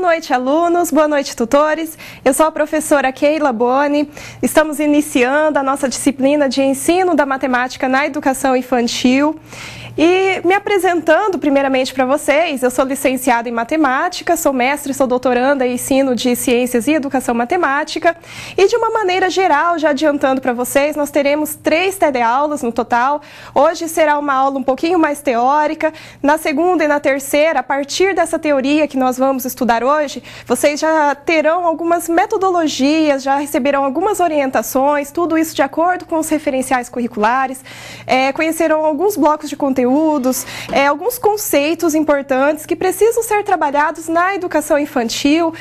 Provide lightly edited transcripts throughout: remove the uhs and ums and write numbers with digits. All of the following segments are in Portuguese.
noite, alunos, boa noite, tutores. Eu sou a professora Keila Boni. Estamos iniciando a nossa disciplina de ensino da matemática na educação infantil. E me apresentando primeiramente para vocês, eu sou licenciada em matemática, sou mestre, sou doutoranda em ensino de ciências e educação matemática. E de uma maneira geral, já adiantando para vocês, nós teremos 3 teleaulas no total. Hoje será uma aula um pouquinho mais teórica. Na segunda e na terceira, a partir dessa teoria que nós vamos estudar hoje, vocês já terão algumas metodologias, já receberão algumas orientações, tudo isso de acordo com os referenciais curriculares, conhecerão alguns blocos de conteúdos, alguns conceitos importantes que precisam ser trabalhados na educação infantil,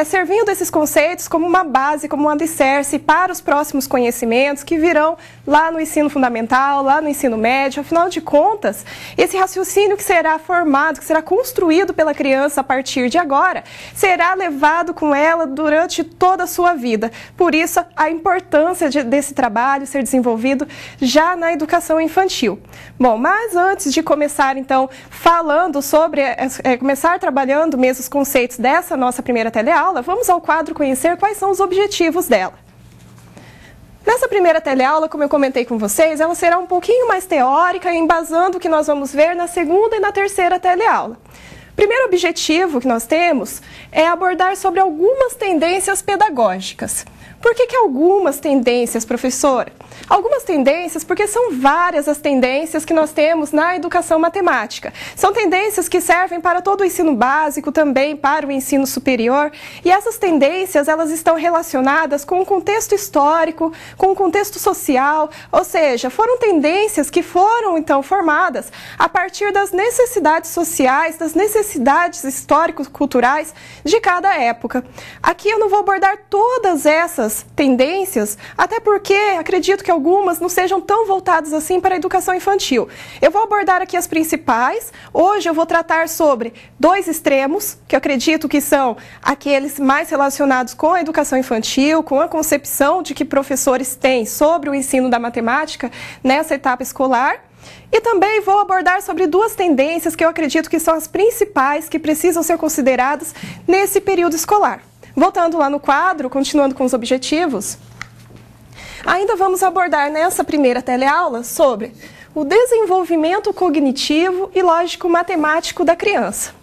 servindo esses conceitos como uma base, como um alicerce para os próximos conhecimentos que virão lá no ensino fundamental, lá no ensino médio. Afinal de contas, esse raciocínio que será formado, que será construído pela criança a partir de agora, será levado com ela durante toda a sua vida. Por isso, a importância desse trabalho ser desenvolvido já na educação infantil. Bom, mas antes de começar, então, falando sobre, começar trabalhando mesmo os conceitos dessa nossa primeira teleaula, vamos ao quadro conhecer quais são os objetivos dela. Nessa primeira teleaula, como eu comentei com vocês, ela será um pouquinho mais teórica, embasando o que nós vamos ver na segunda e na terceira teleaula. O primeiro objetivo que nós temos é abordar sobre algumas tendências pedagógicas. Por que algumas tendências, professora? Algumas tendências porque são várias as tendências que nós temos na educação matemática. São tendências que servem para todo o ensino básico, também para o ensino superior. E essas tendências, elas estão relacionadas com o contexto histórico, com o contexto social, ou seja, foram tendências que foram, então, formadas a partir das necessidades sociais, das necessidades histórico-culturais de cada época. Aqui eu não vou abordar todas essas tendências, até porque acredito que algumas não sejam tão voltadas assim para a educação infantil. Eu vou abordar aqui as principais. Hoje eu vou tratar sobre 2 extremos, que eu acredito que são aqueles mais relacionados com a educação infantil, com a concepção de que professores têm sobre o ensino da matemática nessa etapa escolar. E também vou abordar sobre 2 tendências que eu acredito que são as principais que precisam ser consideradas nesse período escolar. Voltando lá no quadro, continuando com os objetivos, ainda vamos abordar nessa primeira teleaula sobre o desenvolvimento cognitivo e lógico-matemático da criança.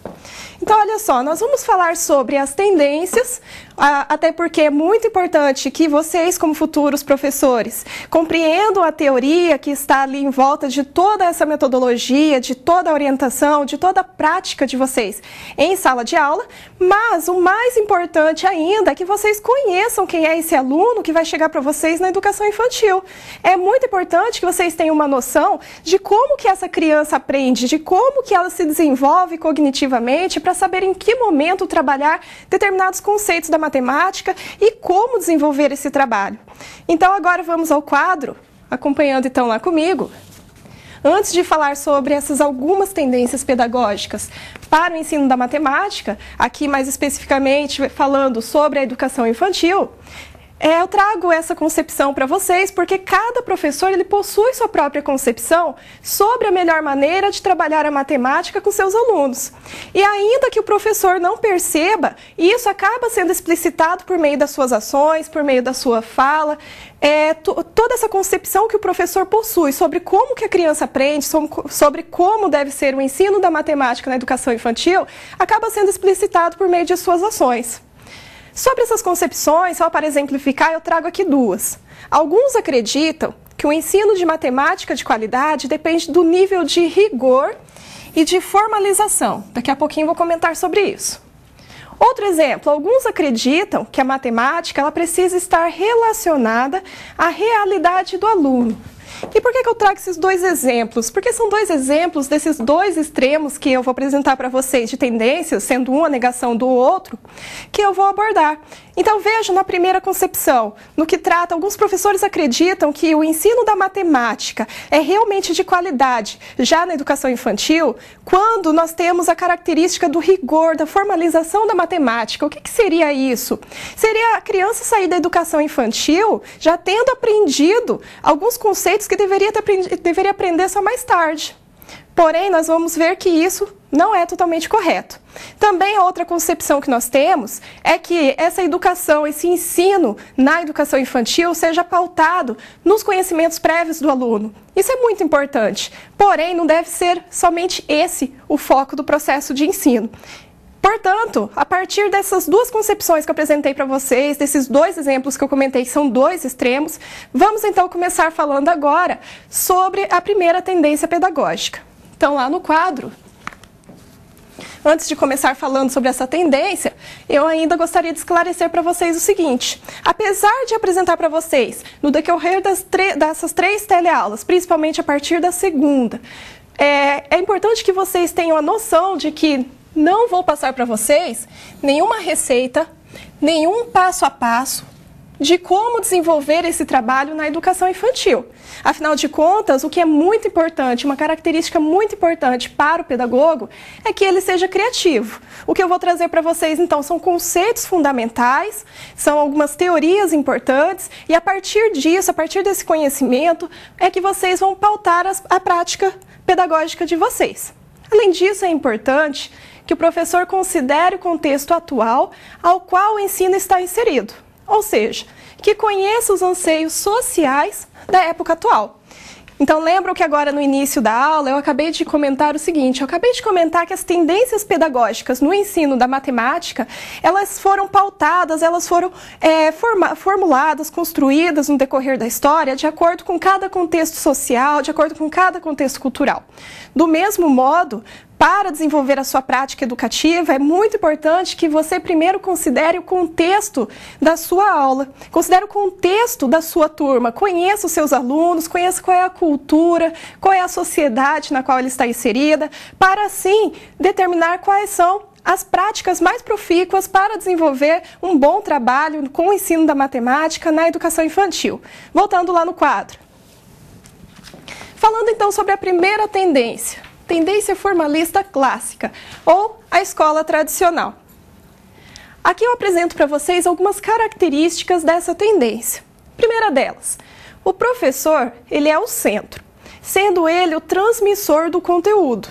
Então, olha só, nós vamos falar sobre as tendências, até porque é muito importante que vocês, como futuros professores, compreendam a teoria que está ali em volta de toda essa metodologia, de toda a orientação, de toda a prática de vocês em sala de aula, mas o mais importante ainda é que vocês conheçam quem é esse aluno que vai chegar para vocês na educação infantil. É muito importante que vocês tenham uma noção de como que essa criança aprende, de como que ela se desenvolve cognitivamente, para saber em que momento trabalhar determinados conceitos da matemática e como desenvolver esse trabalho. Então agora vamos ao quadro, acompanhando então lá comigo. Antes de falar sobre essas algumas tendências pedagógicas para o ensino da matemática, aqui mais especificamente falando sobre a educação infantil, eu trago essa concepção para vocês porque cada professor ele possui sua própria concepção sobre a melhor maneira de trabalhar a matemática com seus alunos. E ainda que o professor não perceba, isso acaba sendo explicitado por meio das suas ações, por meio da sua fala, toda essa concepção que o professor possui sobre como que a criança aprende, sobre como deve ser o ensino da matemática na educação infantil, acaba sendo explicitado por meio de suas ações. Sobre essas concepções, só para exemplificar, eu trago aqui 2. Alguns acreditam que o ensino de matemática de qualidade depende do nível de rigor e de formalização. Daqui a pouquinho vou comentar sobre isso. Outro exemplo, alguns acreditam que a matemática ela precisa estar relacionada à realidade do aluno. E por que eu trago esses 2 exemplos? Porque são 2 exemplos desses 2 extremos que eu vou apresentar para vocês de tendências, sendo uma negação do outro, que eu vou abordar. Então vejam na primeira concepção, no que trata, alguns professores acreditam que o ensino da matemática é realmente de qualidade, já na educação infantil, quando nós temos a característica do rigor, da formalização da matemática. O que seria isso? Seria a criança sair da educação infantil já tendo aprendido alguns conceitos que deveria aprender só mais tarde. Porém, nós vamos ver que isso não é totalmente correto. Também a outra concepção que nós temos é que essa educação, esse ensino na educação infantil seja pautado nos conhecimentos prévios do aluno. Isso é muito importante, porém não deve ser somente esse o foco do processo de ensino. Portanto, a partir dessas duas concepções que eu apresentei para vocês, desses dois exemplos que eu comentei, que são dois extremos, vamos então começar falando agora sobre a primeira tendência pedagógica. Então, lá no quadro, antes de começar falando sobre essa tendência, eu ainda gostaria de esclarecer para vocês o seguinte: apesar de apresentar para vocês, no decorrer dessas 3 teleaulas, principalmente a partir da segunda, é importante que vocês tenham a noção de que não vou passar para vocês nenhuma receita, nenhum passo a passo de como desenvolver esse trabalho na educação infantil. Afinal de contas, o que é muito importante, uma característica muito importante para o pedagogo, é que ele seja criativo. O que eu vou trazer para vocês, então, são conceitos fundamentais, são algumas teorias importantes, e a partir disso, a partir desse conhecimento, é que vocês vão pautar a prática pedagógica de vocês. Além disso, é importante que o professor considere o contexto atual ao qual o ensino está inserido. Ou seja, que conheça os anseios sociais da época atual. Então, lembram que agora no início da aula eu acabei de comentar o seguinte: eu acabei de comentar que as tendências pedagógicas no ensino da matemática, elas foram pautadas, elas foram formuladas, construídas no decorrer da história, de acordo com cada contexto social, de acordo com cada contexto cultural. Do mesmo modo, para desenvolver a sua prática educativa, é muito importante que você primeiro considere o contexto da sua aula, considere o contexto da sua turma, conheça os seus alunos, conheça qual é a cultura, qual é a sociedade na qual ele está inserida, para assim determinar quais são as práticas mais profícuas para desenvolver um bom trabalho com o ensino da matemática na educação infantil. Voltando lá no quadro. Falando então sobre a primeira tendência formalista clássica, ou a escola tradicional. Aqui eu apresento para vocês algumas características dessa tendência. Primeira delas, o professor, ele é o centro, sendo ele o transmissor do conteúdo.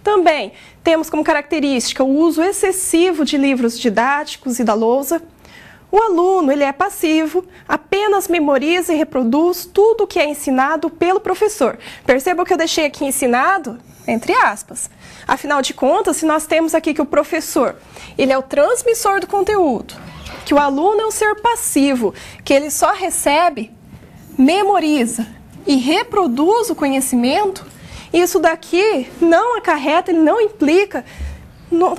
Também temos como característica o uso excessivo de livros didáticos e da lousa. O aluno, ele é passivo, apenas memoriza e reproduz tudo o que é ensinado pelo professor. Percebam que eu deixei aqui ensinado entre aspas. Afinal de contas, se nós temos aqui que o professor, ele é o transmissor do conteúdo, que o aluno é um ser passivo, que ele só recebe, memoriza e reproduz o conhecimento, isso daqui não acarreta, ele não implica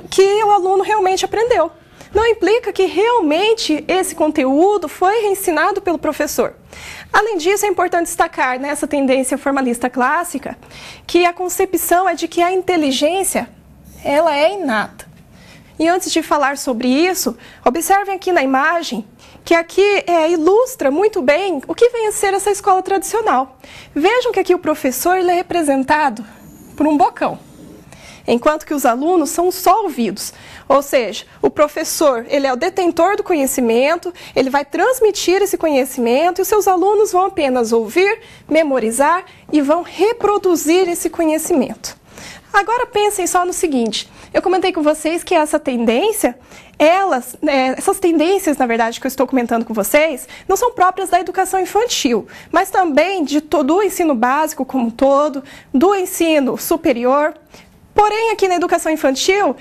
que o aluno realmente aprendeu. Não implica que realmente esse conteúdo foi ensinado pelo professor. Além disso, é importante destacar nessa tendência formalista clássica que a concepção é de que a inteligência, ela é inata. E antes de falar sobre isso, observem aqui na imagem que aqui ilustra muito bem o que vem a ser essa escola tradicional. Vejam que aqui o professor ele é representado por um bocão, enquanto que os alunos são só ouvidos. Ou seja, o professor, ele é o detentor do conhecimento, ele vai transmitir esse conhecimento e os seus alunos vão apenas ouvir, memorizar e vão reproduzir esse conhecimento. Agora pensem só no seguinte: eu comentei com vocês que essa tendência, essas tendências, na verdade, que eu estou comentando com vocês, não são próprias da educação infantil, mas também de todo o ensino básico como um todo, do ensino superior. Porém, aqui na educação infantil,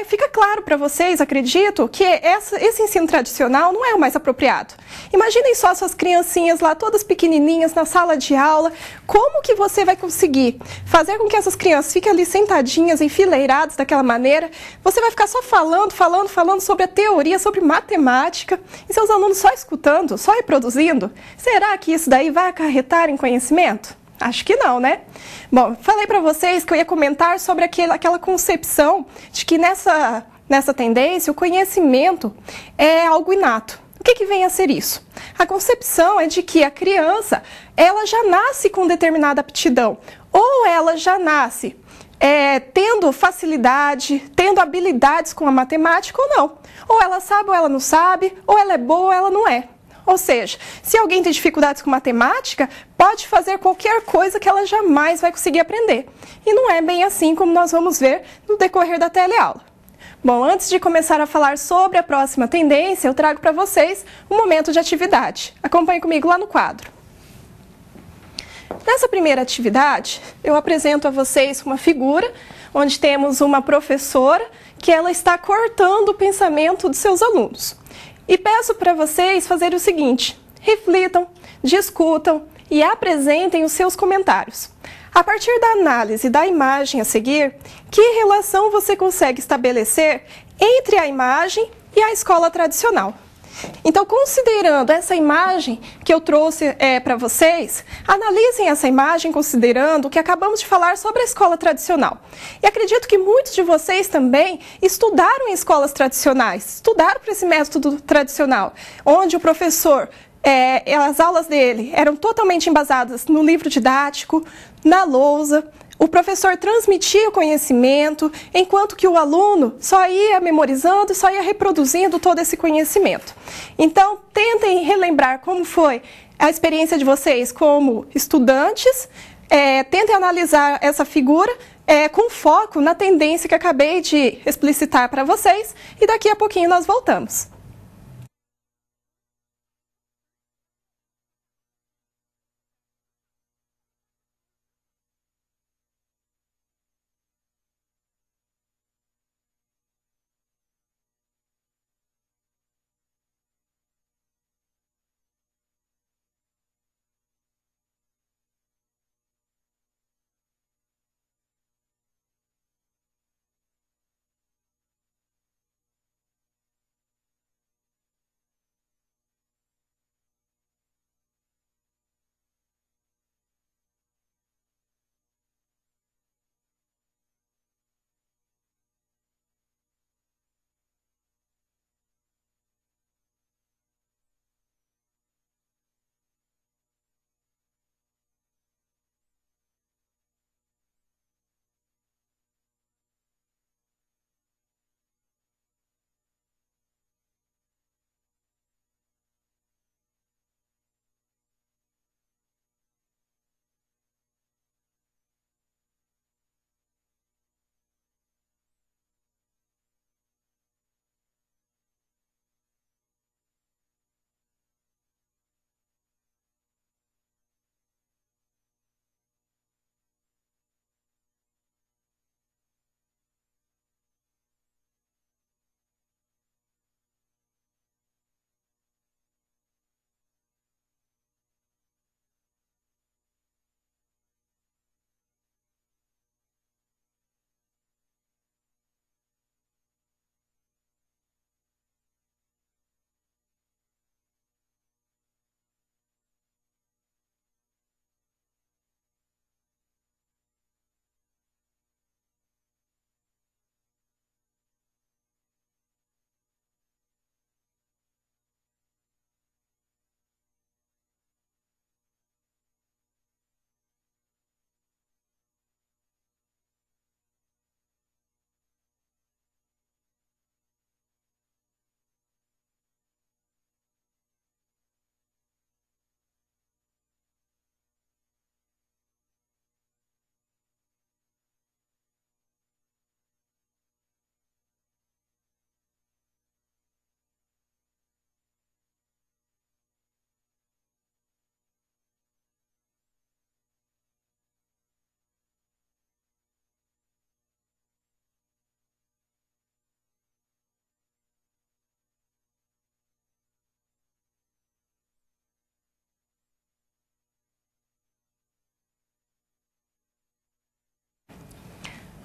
fica claro para vocês, acredito, que esse ensino tradicional não é o mais apropriado. Imaginem só suas criancinhas lá, todas pequenininhas, na sala de aula. Como que você vai conseguir fazer com que essas crianças fiquem ali sentadinhas, enfileiradas daquela maneira? Você vai ficar só falando sobre a teoria, sobre matemática, e seus alunos só escutando, só reproduzindo? Será que isso daí vai acarretar em conhecimento? Acho que não, né? Bom, falei para vocês que eu ia comentar sobre aquela concepção de que nessa tendência o conhecimento é algo inato. O que vem a ser isso? A concepção é de que a criança, ela já nasce com determinada aptidão, ou ela já nasce tendo facilidade, tendo habilidades com a matemática ou não. Ou ela sabe ou ela não sabe, ou ela é boa ou ela não é. Ou seja, se alguém tem dificuldades com matemática, pode fazer qualquer coisa que ela jamais vai conseguir aprender. E não é bem assim como nós vamos ver no decorrer da teleaula. Bom, antes de começar a falar sobre a próxima tendência, eu trago para vocês um momento de atividade. Acompanhe comigo lá no quadro. Nessa primeira atividade, eu apresento a vocês uma figura onde temos uma professora que ela está cortando o pensamento dos seus alunos. E peço para vocês fazerem o seguinte: reflitam, discutam e apresentem os seus comentários. A partir da análise da imagem a seguir, que relação você consegue estabelecer entre a imagem e a escola tradicional? Então, considerando essa imagem que eu trouxe para vocês, analisem essa imagem considerando o que acabamos de falar sobre a escola tradicional. E acredito que muitos de vocês também estudaram em escolas tradicionais, estudaram para esse método tradicional, onde o professor, as aulas dele eram totalmente embasadas no livro didático, na lousa. O professor transmitia o conhecimento, enquanto que o aluno só ia memorizando e só ia reproduzindo todo esse conhecimento. Então, tentem relembrar como foi a experiência de vocês como estudantes, tentem analisar essa figura com foco na tendência que acabei de explicitar para vocês e daqui a pouquinho nós voltamos.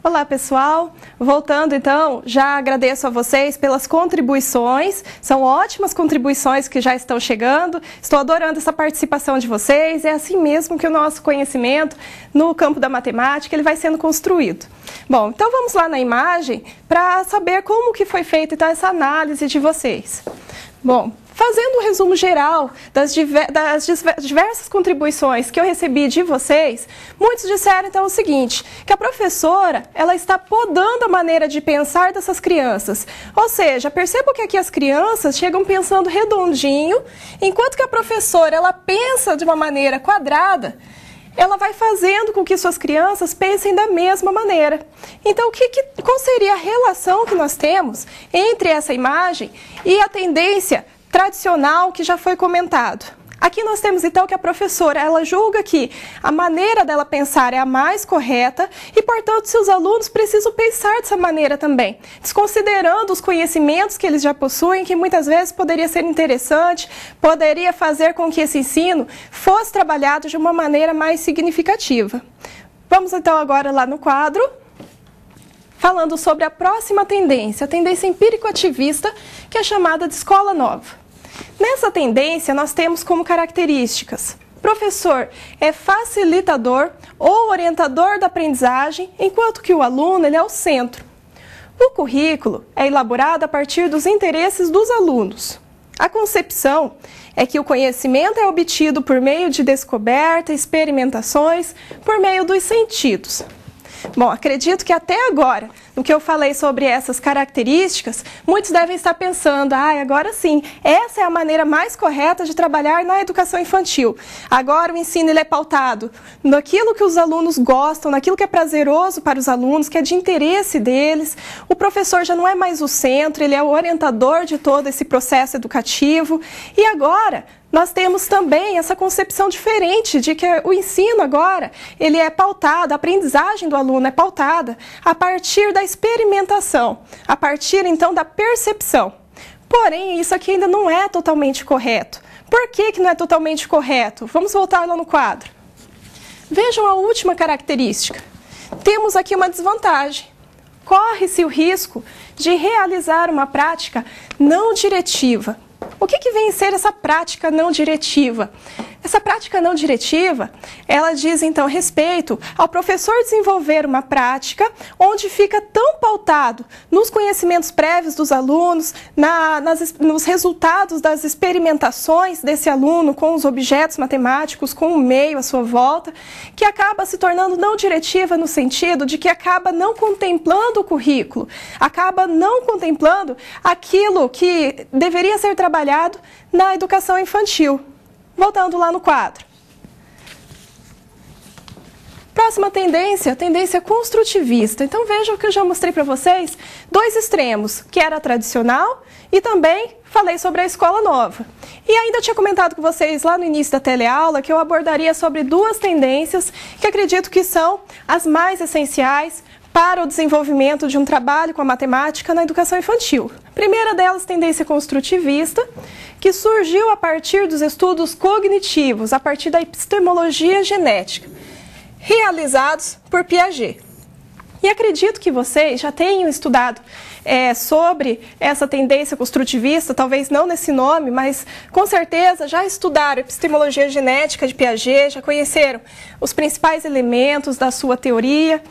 Olá pessoal, voltando então, já agradeço a vocês pelas contribuições, são ótimas contribuições que já estão chegando, estou adorando essa participação de vocês, é assim mesmo que o nosso conhecimento no campo da matemática ele vai sendo construído. Bom, então vamos lá na imagem para saber como que foi feita então, essa análise de vocês. Bom, fazendo um resumo geral das diversas contribuições que eu recebi de vocês, muitos disseram então o seguinte, que a professora ela está podando a maneira de pensar dessas crianças. Ou seja, percebam que aqui as crianças chegam pensando redondinho, enquanto que a professora ela pensa de uma maneira quadrada, ela vai fazendo com que suas crianças pensem da mesma maneira. Então, qual seria a relação que nós temos entre essa imagem e a tendência tradicional que já foi comentado? Aqui nós temos então que a professora, ela julga que a maneira dela pensar é a mais correta e, portanto, seus alunos precisam pensar dessa maneira também, desconsiderando os conhecimentos que eles já possuem, que muitas vezes poderia ser interessante, poderia fazer com que esse ensino fosse trabalhado de uma maneira mais significativa. Vamos então agora lá no quadro, falando sobre a próxima tendência, a tendência empírico-ativista, que é chamada de escola nova. Nessa tendência, nós temos como características: professor é facilitador ou orientador da aprendizagem, enquanto que o aluno ele é o centro. O currículo é elaborado a partir dos interesses dos alunos. A concepção é que o conhecimento é obtido por meio de descoberta, experimentações, por meio dos sentidos. Bom, acredito que até agora, no que eu falei sobre essas características, muitos devem estar pensando, agora sim, essa é a maneira mais correta de trabalhar na educação infantil. Agora o ensino ele é pautado naquilo que os alunos gostam, naquilo que é prazeroso para os alunos, que é de interesse deles. O professor já não é mais o centro, ele é o orientador de todo esse processo educativo. E agora nós temos também essa concepção diferente de que o ensino agora, ele é pautado, a aprendizagem do aluno é pautada a partir da experimentação, a partir então da percepção. Porém, isso aqui ainda não é totalmente correto. Por que não é totalmente correto? Vamos voltar lá no quadro. Vejam a última característica. Temos aqui uma desvantagem. Corre-se o risco de realizar uma prática não diretiva. O que vem a ser essa prática não diretiva? Essa prática não diretiva, ela diz então respeito ao professor desenvolver uma prática onde fica tão pautado nos conhecimentos prévios dos alunos, nos resultados das experimentações desse aluno com os objetos matemáticos, com o meio à sua volta, que acaba se tornando não diretiva no sentido de que acaba não contemplando o currículo, acaba não contemplando aquilo que deveria ser trabalhado na educação infantil. Voltando lá no quadro. Próxima tendência, tendência construtivista. Então vejam que eu já mostrei para vocês dois extremos, que era a tradicional e também falei sobre a escola nova. E ainda tinha comentado com vocês lá no início da teleaula que eu abordaria sobre duas tendências que acredito que são as mais essenciais para o desenvolvimento de um trabalho com a matemática na educação infantil. A primeira delas, tendência construtivista, que surgiu a partir dos estudos cognitivos, a partir da epistemologia genética, realizados por Piaget. E acredito que vocês já tenham estudado sobre essa tendência construtivista, talvez não nesse nome, mas com certeza já estudaram epistemologia genética de Piaget, já conheceram os principais elementos da sua teoria.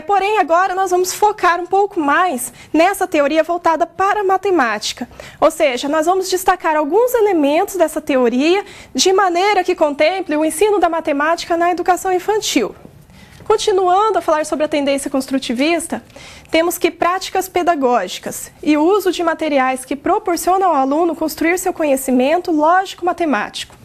Porém, agora nós vamos focar um pouco mais nessa teoria voltada para a matemática. Ou seja, nós vamos destacar alguns elementos dessa teoria de maneira que contemple o ensino da matemática na educação infantil. Continuando a falar sobre a tendência construtivista, temos que práticas pedagógicas e o uso de materiais que proporcionam ao aluno construir seu conhecimento lógico-matemático.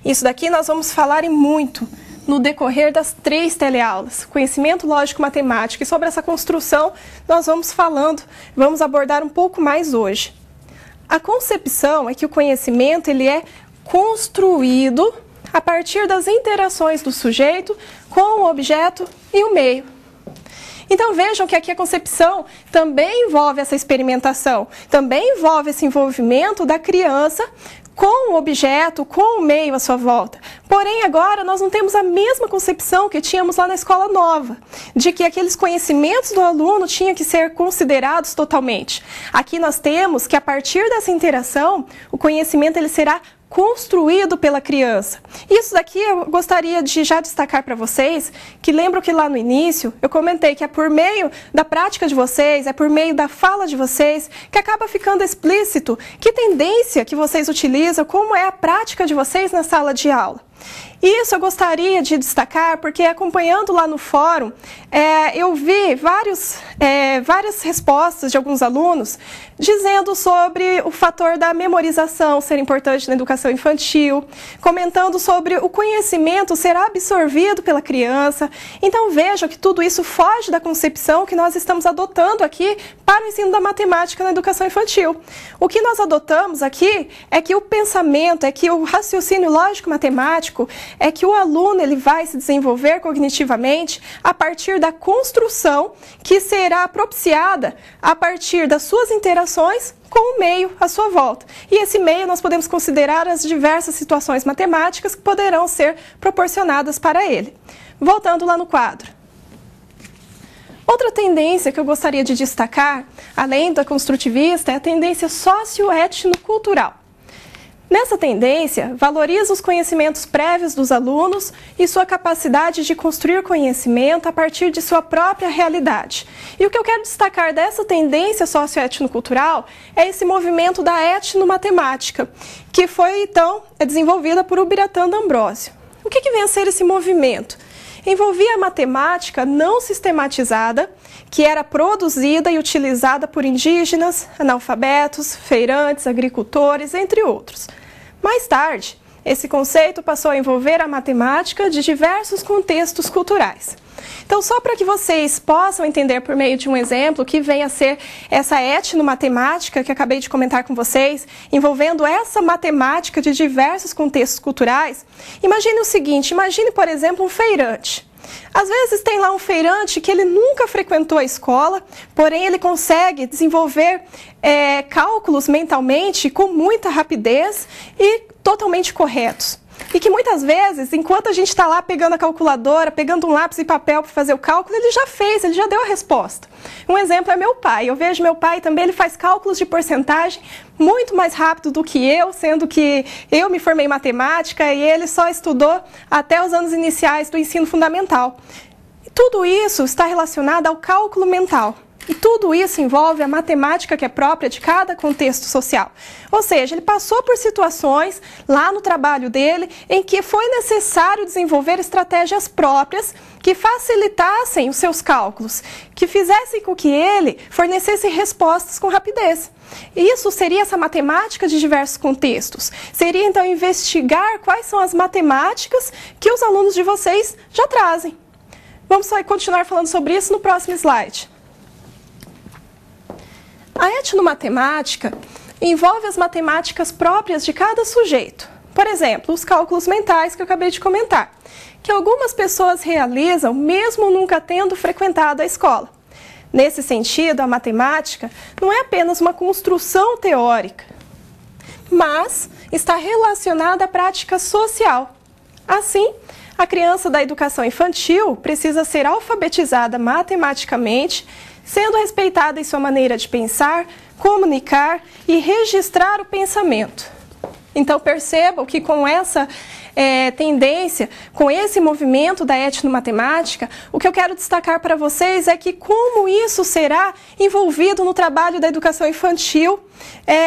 Isso daqui nós vamos falar em muito no decorrer das 3 teleaulas, conhecimento lógico-matemático, e sobre essa construção nós vamos abordar um pouco mais hoje. A concepção é que o conhecimento ele é construído a partir das interações do sujeito com o objeto e o meio. Então vejam que aqui a concepção também envolve essa experimentação, também envolve esse envolvimento da criança com o objeto, com o meio à sua volta. Porém, agora nós não temos a mesma concepção que tínhamos lá na escola nova, de que aqueles conhecimentos do aluno tinham que ser considerados totalmente. Aqui nós temos que, a partir dessa interação, o conhecimento ele será construído pela criança. Isso daqui eu gostaria de já destacar para vocês, que lembro que lá no início eu comentei que é por meio da prática de vocês, é por meio da fala de vocês, que acaba ficando explícito que tendência que vocês utilizam, como é a prática de vocês na sala de aula. Isso eu gostaria de destacar porque, acompanhando lá no fórum, eu vi várias respostas de alguns alunos dizendo sobre o fator da memorização ser importante na educação infantil, comentando sobre o conhecimento ser absorvido pela criança. Então vejam que tudo isso foge da concepção que nós estamos adotando aqui para o ensino da matemática na educação infantil. O que nós adotamos aqui é que o pensamento, é que o raciocínio lógico-matemático, é que o aluno ele vai se desenvolver cognitivamente a partir da construção que será propiciada a partir das suas interações com o meio à sua volta. E esse meio nós podemos considerar as diversas situações matemáticas que poderão ser proporcionadas para ele. Voltando lá no quadro. Outra tendência que eu gostaria de destacar, além da construtivista, é a tendência socio-étnico-cultural. Nessa tendência, valoriza os conhecimentos prévios dos alunos e sua capacidade de construir conhecimento a partir de sua própria realidade. E o que eu quero destacar dessa tendência socio-étnico-cultural é esse movimento da etnomatemática, que foi, então, desenvolvida por Ubiratan D'Ambrosio. O que vem a ser esse movimento? Envolvia a matemática não sistematizada, que era produzida e utilizada por indígenas, analfabetos, feirantes, agricultores, entre outros. Mais tarde, esse conceito passou a envolver a matemática de diversos contextos culturais. Então, só para que vocês possam entender por meio de um exemplo que vem a ser essa etnomatemática que acabei de comentar com vocês, envolvendo essa matemática de diversos contextos culturais, imagine o seguinte, imagine, por exemplo, um feirante. Às vezes tem lá um feirante que ele nunca frequentou a escola, porém ele consegue desenvolver cálculos mentalmente com muita rapidez e totalmente corretos. E que muitas vezes, enquanto a gente está lá pegando a calculadora, pegando um lápis e papel para fazer o cálculo, ele já fez, ele já deu a resposta. Um exemplo é meu pai. Eu vejo meu pai também, ele faz cálculos de porcentagem muito mais rápido do que eu, sendo que eu me formei em matemática e ele só estudou até os anos iniciais do ensino fundamental. E tudo isso está relacionado ao cálculo mental. E tudo isso envolve a matemática que é própria de cada contexto social. Ou seja, ele passou por situações lá no trabalho dele em que foi necessário desenvolver estratégias próprias que facilitassem os seus cálculos, que fizessem com que ele fornecesse respostas com rapidez. Isso seria essa matemática de diversos contextos. Seria então investigar quais são as matemáticas que os alunos de vocês já trazem. Vamos continuar falando sobre isso no próximo slide. A etnomatemática envolve as matemáticas próprias de cada sujeito. Por exemplo, os cálculos mentais que eu acabei de comentar, que algumas pessoas realizam mesmo nunca tendo frequentado a escola. Nesse sentido, a matemática não é apenas uma construção teórica, mas está relacionada à prática social. Assim, a criança da educação infantil precisa ser alfabetizada matematicamente, sendo respeitada em sua maneira de pensar, comunicar e registrar o pensamento. Então percebam que com essa tendência, com esse movimento da etnomatemática, o que eu quero destacar para vocês é que como isso será envolvido no trabalho da educação infantil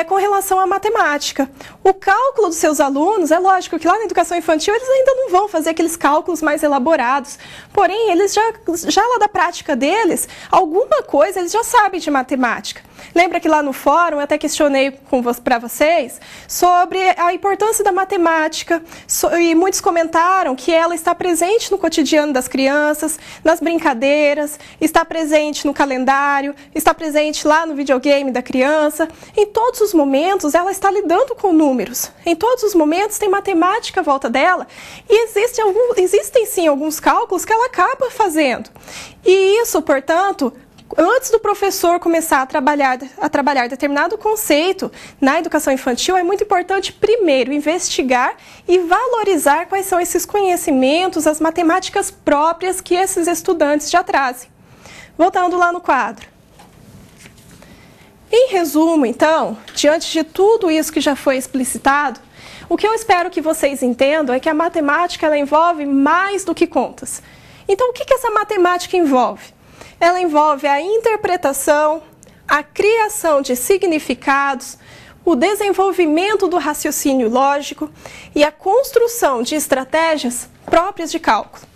com relação à matemática. O cálculo dos seus alunos, é lógico que lá na educação infantil eles ainda não vão fazer aqueles cálculos mais elaborados, porém eles já lá da prática deles, alguma coisa eles já sabem de matemática. Lembra que lá no fórum eu até questionei para vocês sobre a importância da matemática e muitos comentaram que ela está presente no cotidiano das crianças, nas brincadeiras, está presente no calendário, está presente lá no videogame da criança. Em todos os momentos ela está lidando com números, em todos os momentos tem matemática à volta dela e existem sim alguns cálculos que ela acaba fazendo. E isso, portanto, antes do professor começar a trabalhar determinado conceito na educação infantil, é muito importante, primeiro, investigar e valorizar quais são esses conhecimentos, as matemáticas próprias que esses estudantes já trazem. Voltando lá no quadro. Em resumo, então, diante de tudo isso que já foi explicitado, O que eu espero que vocês entendam é que a matemática ela envolve mais do que contas. Então, o que essa matemática envolve? Ela envolve a interpretação, a criação de significados, o desenvolvimento do raciocínio lógico e a construção de estratégias próprias de cálculo.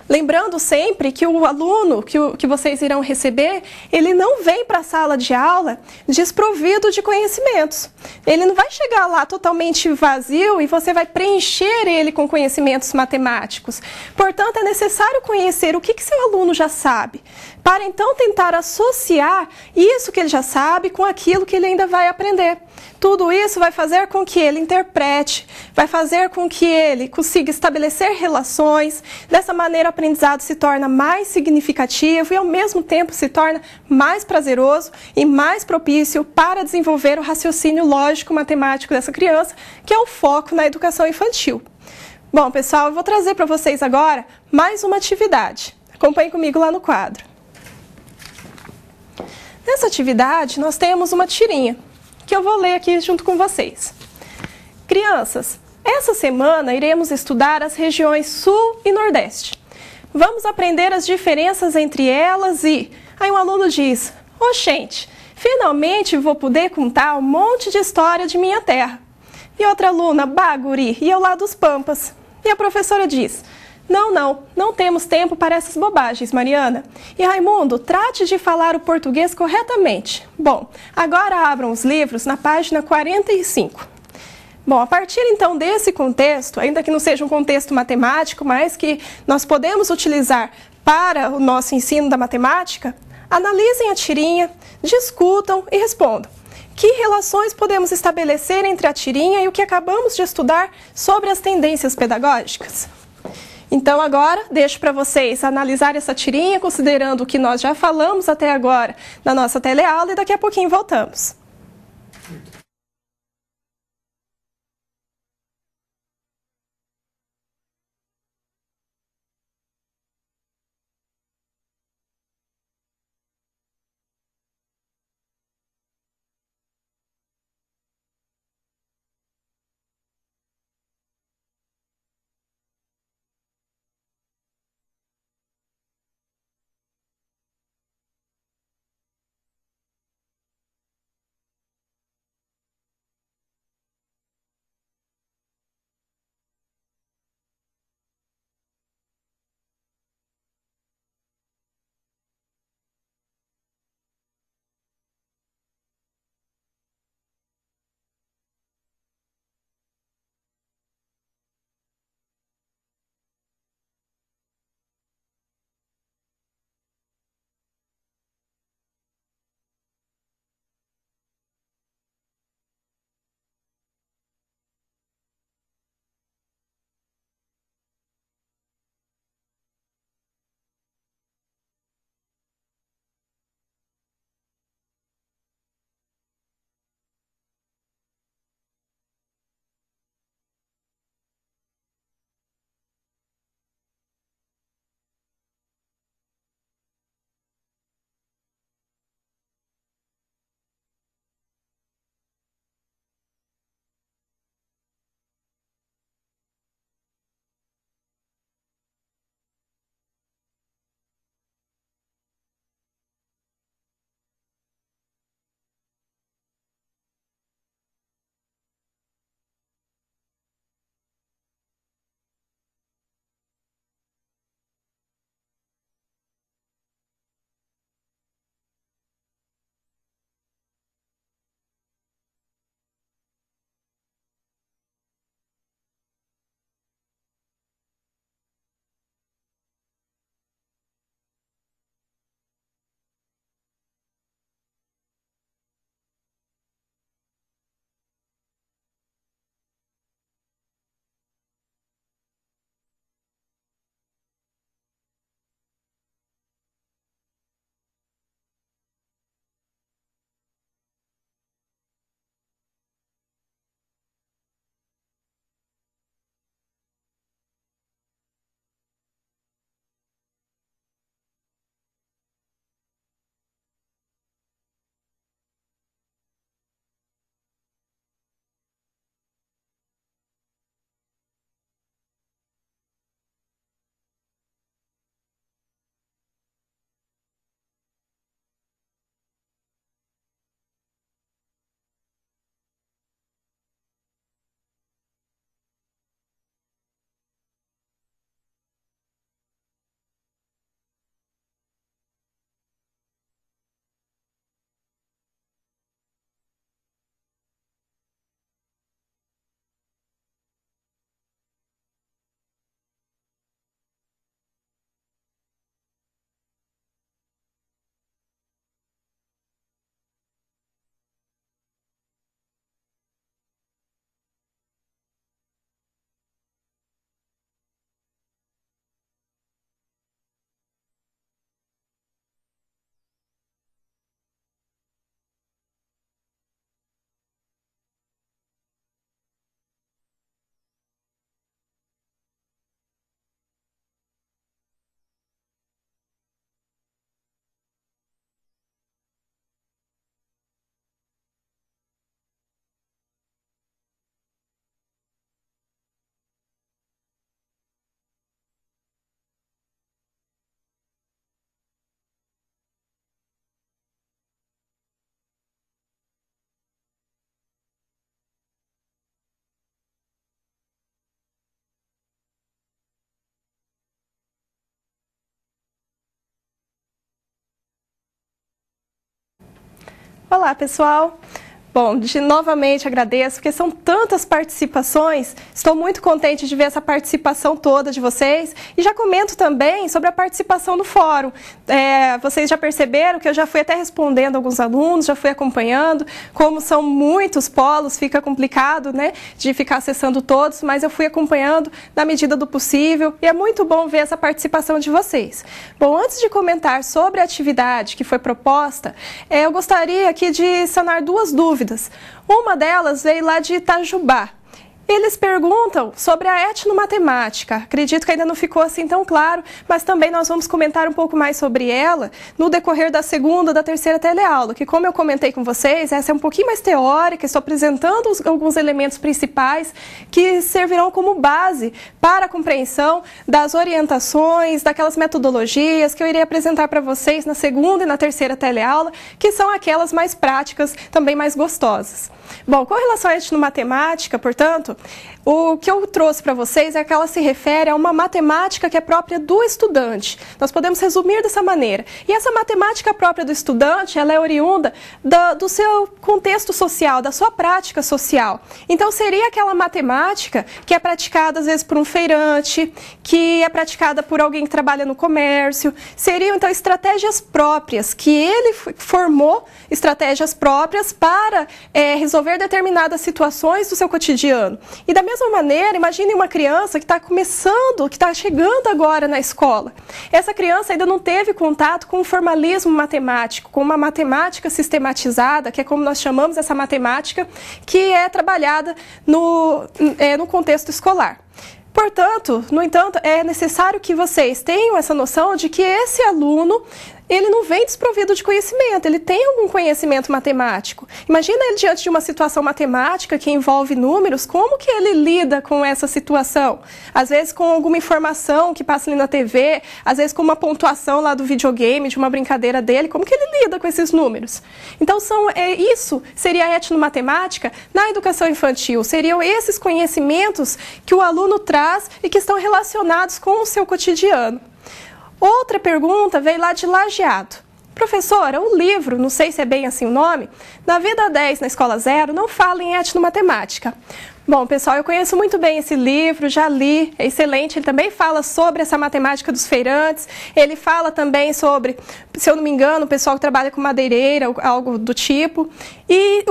Lembrando sempre que o aluno que vocês irão receber, ele não vem para a sala de aula desprovido de conhecimentos. Ele não vai chegar lá totalmente vazio e você vai preencher ele com conhecimentos matemáticos. Portanto, é necessário conhecer o que seu aluno já sabe, para então tentar associar isso que ele já sabe com aquilo que ele ainda vai aprender. Tudo isso vai fazer com que ele interprete, vai fazer com que ele consiga estabelecer relações. Dessa maneira, o aprendizado se torna mais significativo e, ao mesmo tempo, se torna mais prazeroso e mais propício para desenvolver o raciocínio lógico-matemático dessa criança, que é o foco na educação infantil. Bom, pessoal, eu vou trazer para vocês agora mais uma atividade. Acompanhe comigo lá no quadro. Nessa atividade, nós temos uma tirinha, que eu vou ler aqui junto com vocês. Crianças, essa semana iremos estudar as regiões Sul e Nordeste. Vamos aprender as diferenças entre elas e... Aí um aluno diz, oxente, finalmente vou poder contar um monte de história de minha terra. E outra aluna, baguri, e eu lá dos Pampas. E a professora diz, não temos tempo para essas bobagens, Mariana. E Raimundo, trate de falar o português corretamente. Bom, agora abram os livros na página 45. Bom, a partir então desse contexto, ainda que não seja um contexto matemático, mas que nós podemos utilizar para o nosso ensino da matemática, analisem a tirinha, discutam e respondam. Que relações podemos estabelecer entre a tirinha e o que acabamos de estudar sobre as tendências pedagógicas? Então agora, deixo para vocês analisar essa tirinha, considerando o que nós já falamos até agora na nossa teleaula e daqui a pouquinho voltamos. Olá, pessoal! Bom, novamente agradeço, porque são tantas participações, estou muito contente de ver essa participação toda de vocês e já comento também sobre a participação no fórum. Vocês já perceberam que eu já fui até respondendo alguns alunos, já fui acompanhando, como são muitos polos, fica complicado, né, de ficar acessando todos, mas eu fui acompanhando na medida do possível e é muito bom ver essa participação de vocês. Bom, antes de comentar sobre a atividade que foi proposta, eu gostaria aqui de sanar duas dúvidas. Uma delas veio lá de Itajubá. Eles perguntam sobre a etnomatemática. Acredito que ainda não ficou assim tão claro, mas também nós vamos comentar um pouco mais sobre ela no decorrer da segunda, da terceira teleaula, que como eu comentei com vocês, essa é um pouquinho mais teórica, estou apresentando alguns elementos principais que servirão como base para a compreensão das orientações, daquelas metodologias que eu irei apresentar para vocês na segunda e na terceira teleaula, que são aquelas mais práticas, também mais gostosas. Bom, com relação à etnomatemática, portanto, o que eu trouxe para vocês é que ela se refere a uma matemática que é própria do estudante. Nós podemos resumir dessa maneira. E essa matemática própria do estudante, ela é oriunda do seu contexto social, da sua prática social. Então, seria aquela matemática que é praticada, às vezes, por um feirante, que é praticada por alguém que trabalha no comércio. Seriam, então, estratégias próprias, que ele formou estratégias próprias para resolver determinadas situações do seu cotidiano. E da mesma maneira, imagine uma criança que está começando, que está chegando agora na escola. Essa criança ainda não teve contato com o formalismo matemático, com uma matemática sistematizada, que é como nós chamamos essa matemática, que é trabalhada no contexto escolar. Portanto, no entanto, é necessário que vocês tenham essa noção de que esse aluno, ele não vem desprovido de conhecimento, ele tem algum conhecimento matemático. Imagina ele diante de uma situação matemática que envolve números, como que ele lida com essa situação? Às vezes com alguma informação que passa ali na TV, às vezes com uma pontuação lá do videogame, de uma brincadeira dele, como que ele lida com esses números? Então, isso seria a etnomatemática na educação infantil, seriam esses conhecimentos que o aluno traz e que estão relacionados com o seu cotidiano. Outra pergunta veio lá de Lajeado. Professora, o livro, não sei se é bem assim o nome, na Vida 10 na Escola Zero, não fala em etnomatemática. Bom, pessoal, eu conheço muito bem esse livro, já li, é excelente. Ele também fala sobre essa matemática dos feirantes, ele fala também sobre, se eu não me engano, o pessoal que trabalha com madeireira, algo do tipo. E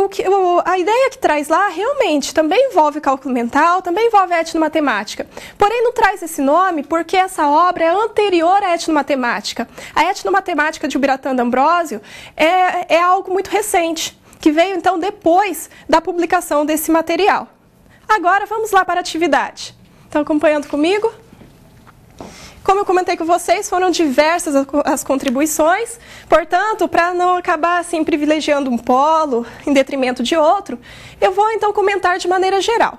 a ideia que traz lá realmente também envolve cálculo mental, também envolve etnomatemática. Porém, não traz esse nome porque essa obra é anterior à etnomatemática. A etnomatemática de Ubiratã D'Ambrosio é algo muito recente, que veio então depois da publicação desse material. Agora vamos lá para a atividade. Estão acompanhando comigo? Como eu comentei com vocês, foram diversas as contribuições, portanto, para não acabar assim privilegiando um polo em detrimento de outro, eu vou então comentar de maneira geral.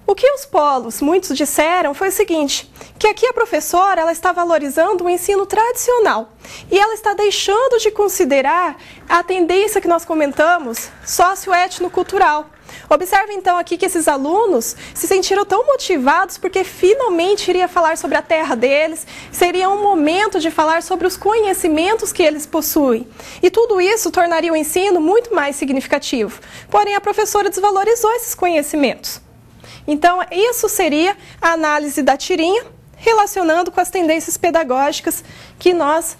O que os polos, muitos disseram, foi o seguinte, que aqui a professora ela está valorizando o ensino tradicional e ela está deixando de considerar a tendência que nós comentamos socio-etnocultural. Observe então aqui que esses alunos se sentiram tão motivados porque finalmente iria falar sobre a terra deles, seria um momento de falar sobre os conhecimentos que eles possuem. E tudo isso tornaria o ensino muito mais significativo. Porém, a professora desvalorizou esses conhecimentos. Então, isso seria a análise da tirinha, relacionando com as tendências pedagógicas que nós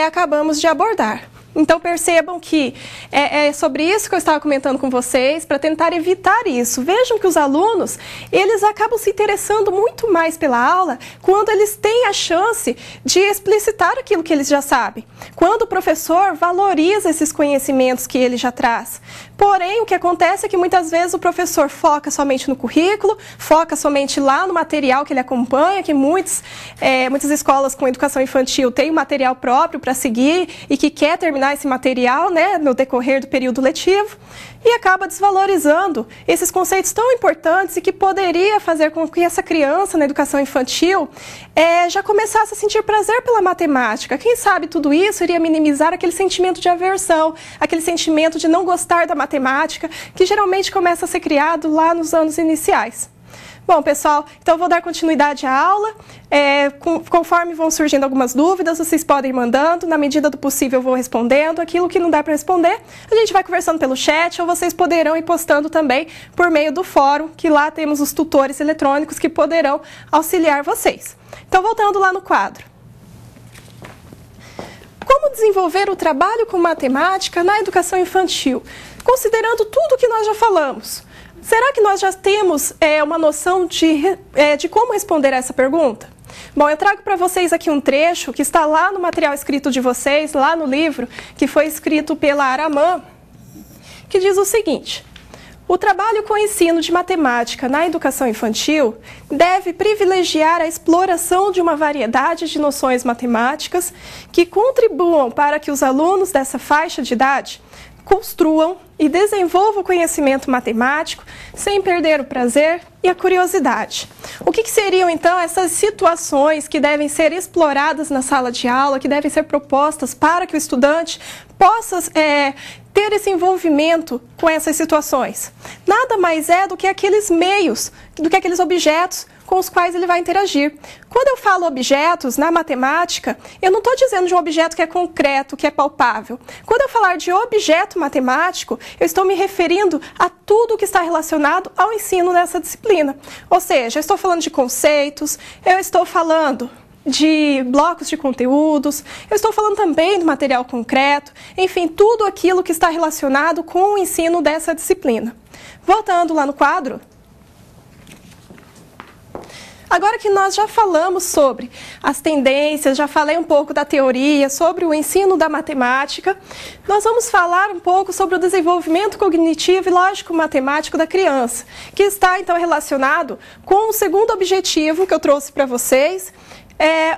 acabamos de abordar. Então, percebam que é sobre isso que eu estava comentando com vocês, para tentar evitar isso. Vejam que os alunos, eles acabam se interessando muito mais pela aula quando eles têm a chance de explicitar aquilo que eles já sabem. Quando o professor valoriza esses conhecimentos que ele já traz. Porém, o que acontece é que muitas vezes o professor foca somente no currículo, foca somente lá no material que ele acompanha, que muitas escolas com educação infantil têm um material próprio para seguir e que quer terminar esse material, né, no decorrer do período letivo, e acaba desvalorizando esses conceitos tão importantes e que poderia fazer com que essa criança na educação infantil já começasse a sentir prazer pela matemática. Quem sabe tudo isso iria minimizar aquele sentimento de aversão, aquele sentimento de não gostar da matemática, que geralmente começa a ser criado lá nos anos iniciais. Bom, pessoal, então eu vou dar continuidade à aula. Conforme vão surgindo algumas dúvidas, vocês podem ir mandando. Na medida do possível, eu vou respondendo. Aquilo que não dá para responder, a gente vai conversando pelo chat, ou vocês poderão ir postando também por meio do fórum, que lá temos os tutores eletrônicos que poderão auxiliar vocês. Então, voltando lá no quadro. Como desenvolver o trabalho com matemática na educação infantil? Considerando tudo o que nós já falamos, será que nós já temos uma noção de como responder a essa pergunta? Bom, eu trago para vocês aqui um trecho que está lá no material escrito de vocês, lá no livro, que foi escrito pela Aramã, que diz o seguinte: o trabalho com o ensino de matemática na educação infantil deve privilegiar a exploração de uma variedade de noções matemáticas que contribuam para que os alunos dessa faixa de idade construam e desenvolvam o conhecimento matemático sem perder o prazer e a curiosidade. O que seriam, então, essas situações que devem ser exploradas na sala de aula, que devem ser propostas para que o estudante possa ter esse envolvimento com essas situações? Nada mais é do que aqueles meios, do que aqueles objetos com os quais ele vai interagir. Quando eu falo objetos na matemática, eu não estou dizendo de um objeto que é concreto, que é palpável. Quando eu falar de objeto matemático, eu estou me referindo a tudo que está relacionado ao ensino nessa disciplina. Ou seja, eu estou falando de conceitos, eu estou falando de blocos de conteúdos, eu estou falando também do material concreto, enfim, tudo aquilo que está relacionado com o ensino dessa disciplina. Voltando lá no quadro. Agora que nós já falamos sobre as tendências, já falei um pouco da teoria, sobre o ensino da matemática, nós vamos falar um pouco sobre o desenvolvimento cognitivo e lógico-matemático da criança, que está então relacionado com o segundo objetivo que eu trouxe para vocês,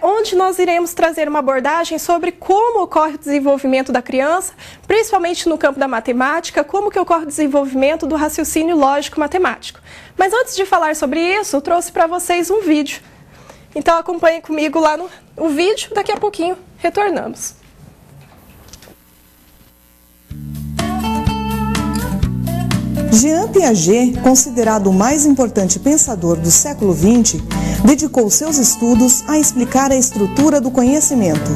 onde nós iremos trazer uma abordagem sobre como ocorre o desenvolvimento da criança, principalmente no campo da matemática, como que ocorre o desenvolvimento do raciocínio lógico-matemático. Mas antes de falar sobre isso, eu trouxe para vocês um vídeo. Então acompanhem comigo lá no vídeo, daqui a pouquinho retornamos. Jean Piaget, considerado o mais importante pensador do século XX, dedicou seus estudos a explicar a estrutura do conhecimento.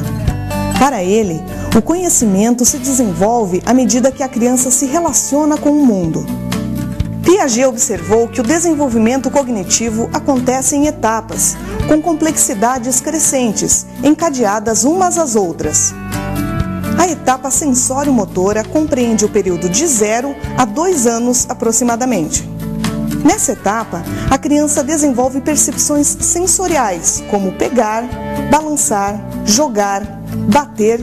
Para ele, o conhecimento se desenvolve à medida que a criança se relaciona com o mundo. Piaget observou que o desenvolvimento cognitivo acontece em etapas, com complexidades crescentes, encadeadas umas às outras. A etapa sensório-motora compreende o período de 0 a 2 anos aproximadamente. Nessa etapa, a criança desenvolve percepções sensoriais, como pegar, balançar, jogar, bater,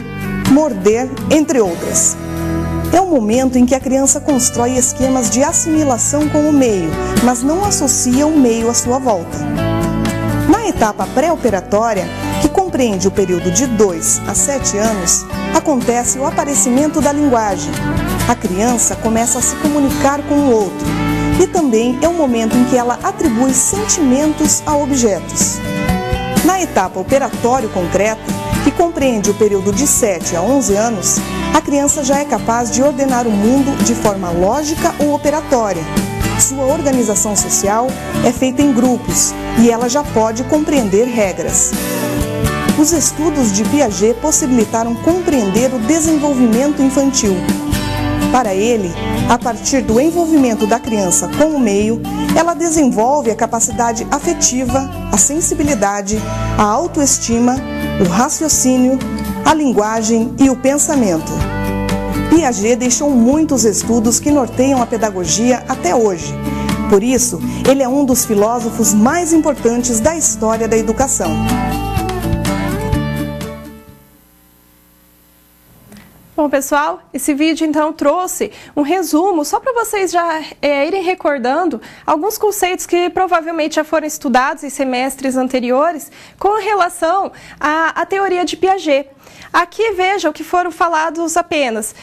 morder, entre outras. É o momento em que a criança constrói esquemas de assimilação com o meio, mas não associa o meio à sua volta. Na etapa pré-operatória, que compreende o período de 2 a 7 anos, acontece o aparecimento da linguagem. A criança começa a se comunicar com o outro e também é o momento em que ela atribui sentimentos a objetos. Na etapa operatório concreta, que compreende o período de 7 a 11 anos, a criança já é capaz de ordenar o mundo de forma lógica ou operatória. Sua organização social é feita em grupos e ela já pode compreender regras. Os estudos de Piaget possibilitaram compreender o desenvolvimento infantil. Para ele, a partir do envolvimento da criança com o meio, ela desenvolve a capacidade afetiva, a sensibilidade, a autoestima, o raciocínio, a linguagem e o pensamento. Piaget deixou muitos estudos que norteiam a pedagogia até hoje. Por isso, ele é um dos filósofos mais importantes da história da educação. Bom, pessoal, esse vídeo então trouxe um resumo, só para vocês já irem recordando alguns conceitos que provavelmente já foram estudados em semestres anteriores com relação à teoria de Piaget. Aqui vejam que foram falados apenas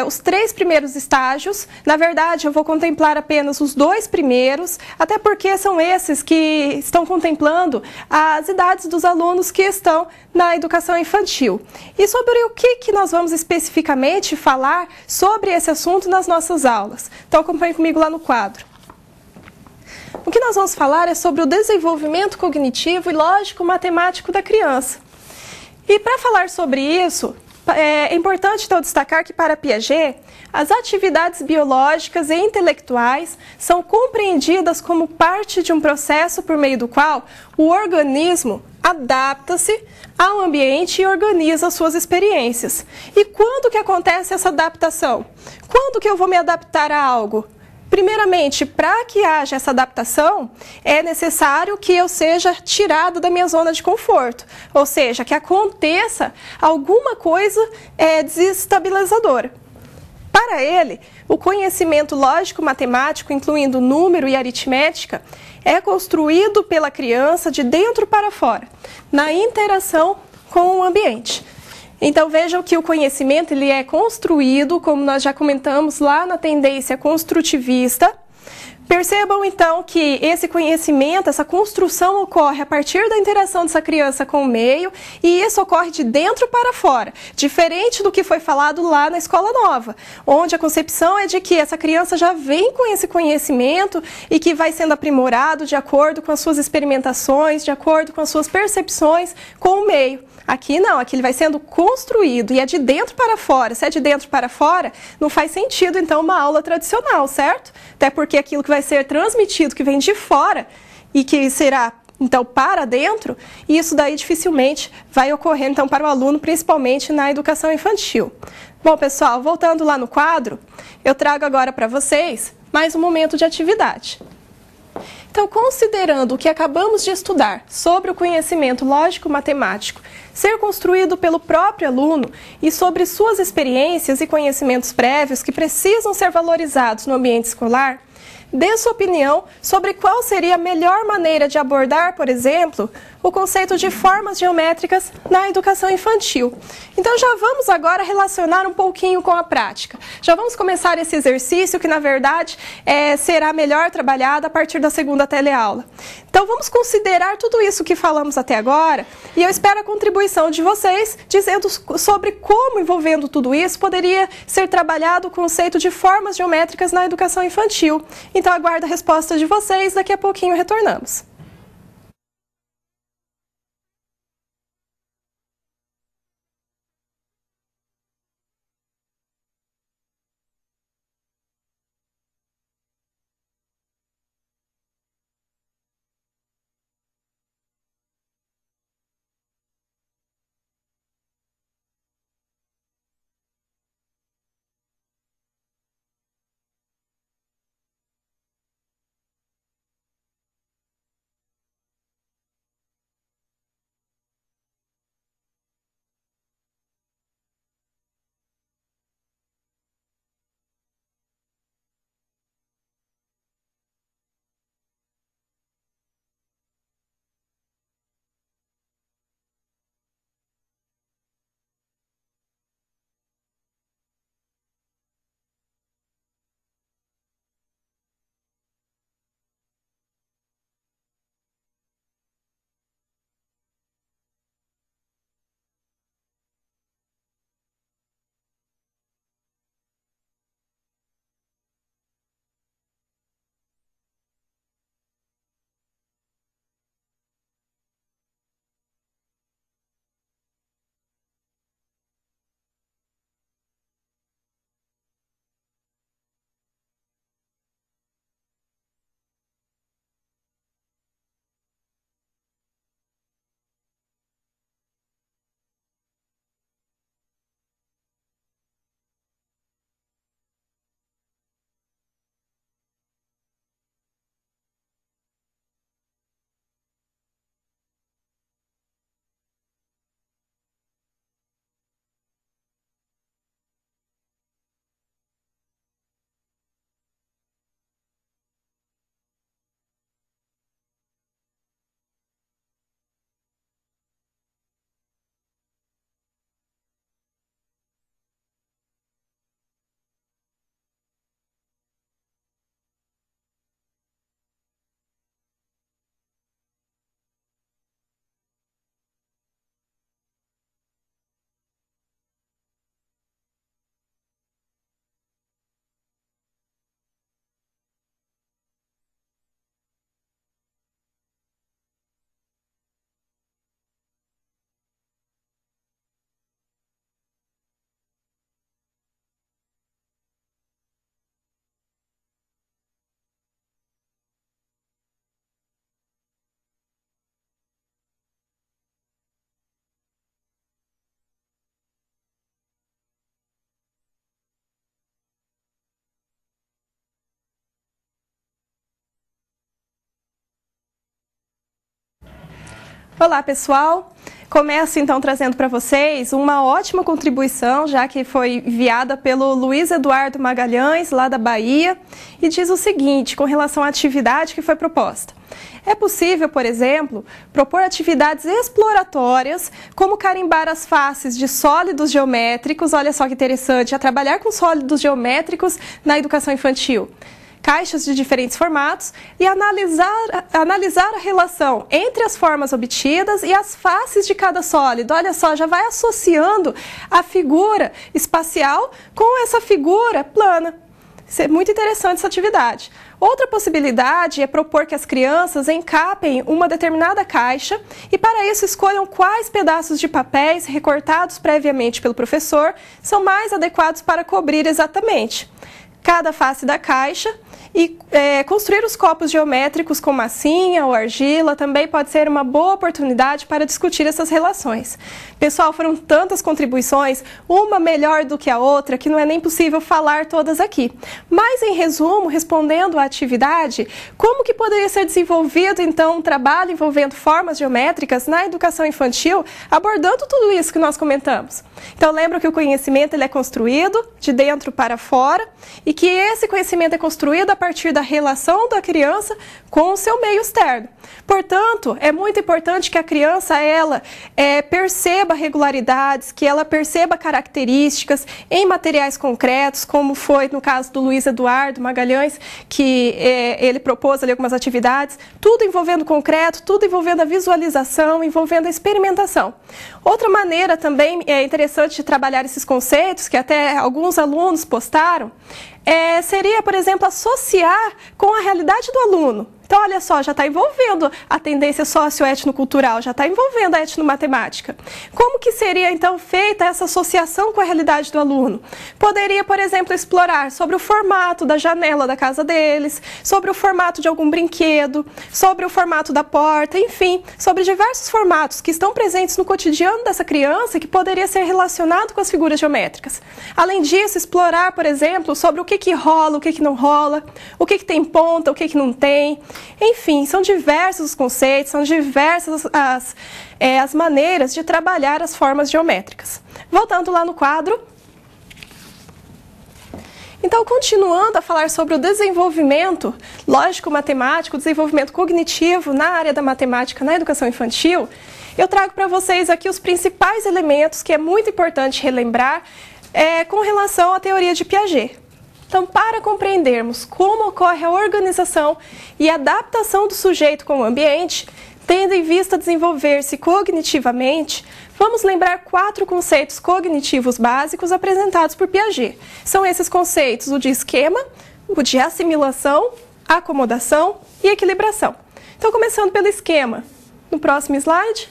os 3 primeiros estágios. Na verdade, eu vou contemplar apenas os 2 primeiros, até porque são esses que estão contemplando as idades dos alunos que estão na educação infantil. E sobre o que nós vamos especificamente falar sobre esse assunto nas nossas aulas. Então acompanhe comigo lá no quadro. O que nós vamos falar é sobre o desenvolvimento cognitivo e lógico-matemático da criança. E para falar sobre isso, é importante então destacar que para Piaget, as atividades biológicas e intelectuais são compreendidas como parte de um processo por meio do qual o organismo adapta-se ao ambiente e organiza suas experiências. E quando que acontece essa adaptação? Quando que eu vou me adaptar a algo? Primeiramente, para que haja essa adaptação, é necessário que eu seja tirado da minha zona de conforto, ou seja, que aconteça alguma coisa desestabilizadora. Para ele, o conhecimento lógico-matemático, incluindo número e aritmética, é construído pela criança de dentro para fora, na interação com o ambiente. Então vejam que o conhecimento ele é construído, como nós já comentamos lá na tendência construtivista. Percebam então que esse conhecimento, essa construção ocorre a partir da interação dessa criança com o meio e isso ocorre de dentro para fora, diferente do que foi falado lá na Escola Nova, onde a concepção é de que essa criança já vem com esse conhecimento e que vai sendo aprimorado de acordo com as suas experimentações, de acordo com as suas percepções com o meio. Aqui não, aqui ele vai sendo construído e é de dentro para fora. Se é de dentro para fora, não faz sentido então uma aula tradicional, certo? Até porque aquilo que vai ser transmitido, que vem de fora e que será então para dentro, isso daí dificilmente vai ocorrer então para o aluno, principalmente na educação infantil. Bom, pessoal, voltando lá no quadro, eu trago agora para vocês mais um momento de atividade. Então, considerando o que acabamos de estudar sobre o conhecimento lógico-matemático ser construído pelo próprio aluno e sobre suas experiências e conhecimentos prévios que precisam ser valorizados no ambiente escolar, dê sua opinião sobre qual seria a melhor maneira de abordar, por exemplo, o conceito de formas geométricas na educação infantil. Então já vamos agora relacionar um pouquinho com a prática. Já vamos começar esse exercício que, na verdade, será melhor trabalhado a partir da segunda teleaula. Então vamos considerar tudo isso que falamos até agora e eu espero a contribuição de vocês dizendo sobre como, envolvendo tudo isso, poderia ser trabalhado o conceito de formas geométricas na educação infantil. Então aguardo a resposta de vocês, daqui a pouquinho retornamos. Olá, pessoal! Começo então trazendo para vocês uma ótima contribuição, já que foi enviada pelo Luiz Eduardo Magalhães, lá da Bahia, e diz o seguinte, com relação à atividade que foi proposta. É possível, por exemplo, propor atividades exploratórias, como carimbar as faces de sólidos geométricos, olha só que interessante, a trabalhar com sólidos geométricos na educação infantil. Caixas de diferentes formatos e analisar a relação entre as formas obtidas e as faces de cada sólido. Olha só, já vai associando a figura espacial com essa figura plana. Isso é muito interessante essa atividade. Outra possibilidade é propor que as crianças encapem uma determinada caixa e para isso escolham quais pedaços de papéis recortados previamente pelo professor são mais adequados para cobrir exatamente cada face da caixa. E construir os copos geométricos com massinha ou argila também pode ser uma boa oportunidade para discutir essas relações. Pessoal, foram tantas contribuições, uma melhor do que a outra, que não é nem possível falar todas aqui. Mas, em resumo, respondendo à atividade, como que poderia ser desenvolvido, então, um trabalho envolvendo formas geométricas na educação infantil, abordando tudo isso que nós comentamos? Então, lembra que o conhecimento ele é construído de dentro para fora e que esse conhecimento é construído a partir da relação da criança com o seu meio externo. Portanto, é muito importante que a criança perceba regularidades, que ela perceba características em materiais concretos, como foi no caso do Luiz Eduardo Magalhães, que ele propôs ali algumas atividades, tudo envolvendo concreto, tudo envolvendo a visualização, envolvendo a experimentação. Outra maneira também interessante de trabalhar esses conceitos, que até alguns alunos postaram, seria, por exemplo, associar com a realidade do aluno. Então, olha só, já está envolvendo a tendência socio-etnocultural, já está envolvendo a etnomatemática. Como que seria, então, feita essa associação com a realidade do aluno? Poderia, por exemplo, explorar sobre o formato da janela da casa deles, sobre o formato de algum brinquedo, sobre o formato da porta, enfim, sobre diversos formatos que estão presentes no cotidiano dessa criança que poderia ser relacionado com as figuras geométricas. Além disso, explorar, por exemplo, sobre o que rola, o que não rola, o que tem ponta, o que não tem. Enfim, são diversos os conceitos, são diversas as maneiras de trabalhar as formas geométricas. Voltando lá no quadro. Então, continuando a falar sobre o desenvolvimento lógico-matemático, o desenvolvimento cognitivo na área da matemática na educação infantil, eu trago para vocês aqui os principais elementos que é muito importante relembrar com relação à teoria de Piaget. Então, para compreendermos como ocorre a organização e adaptação do sujeito com o ambiente, tendo em vista desenvolver-se cognitivamente, vamos lembrar 4 conceitos cognitivos básicos apresentados por Piaget. São esses conceitos: o de esquema, o de assimilação, acomodação e equilibração. Então, começando pelo esquema. No próximo slide.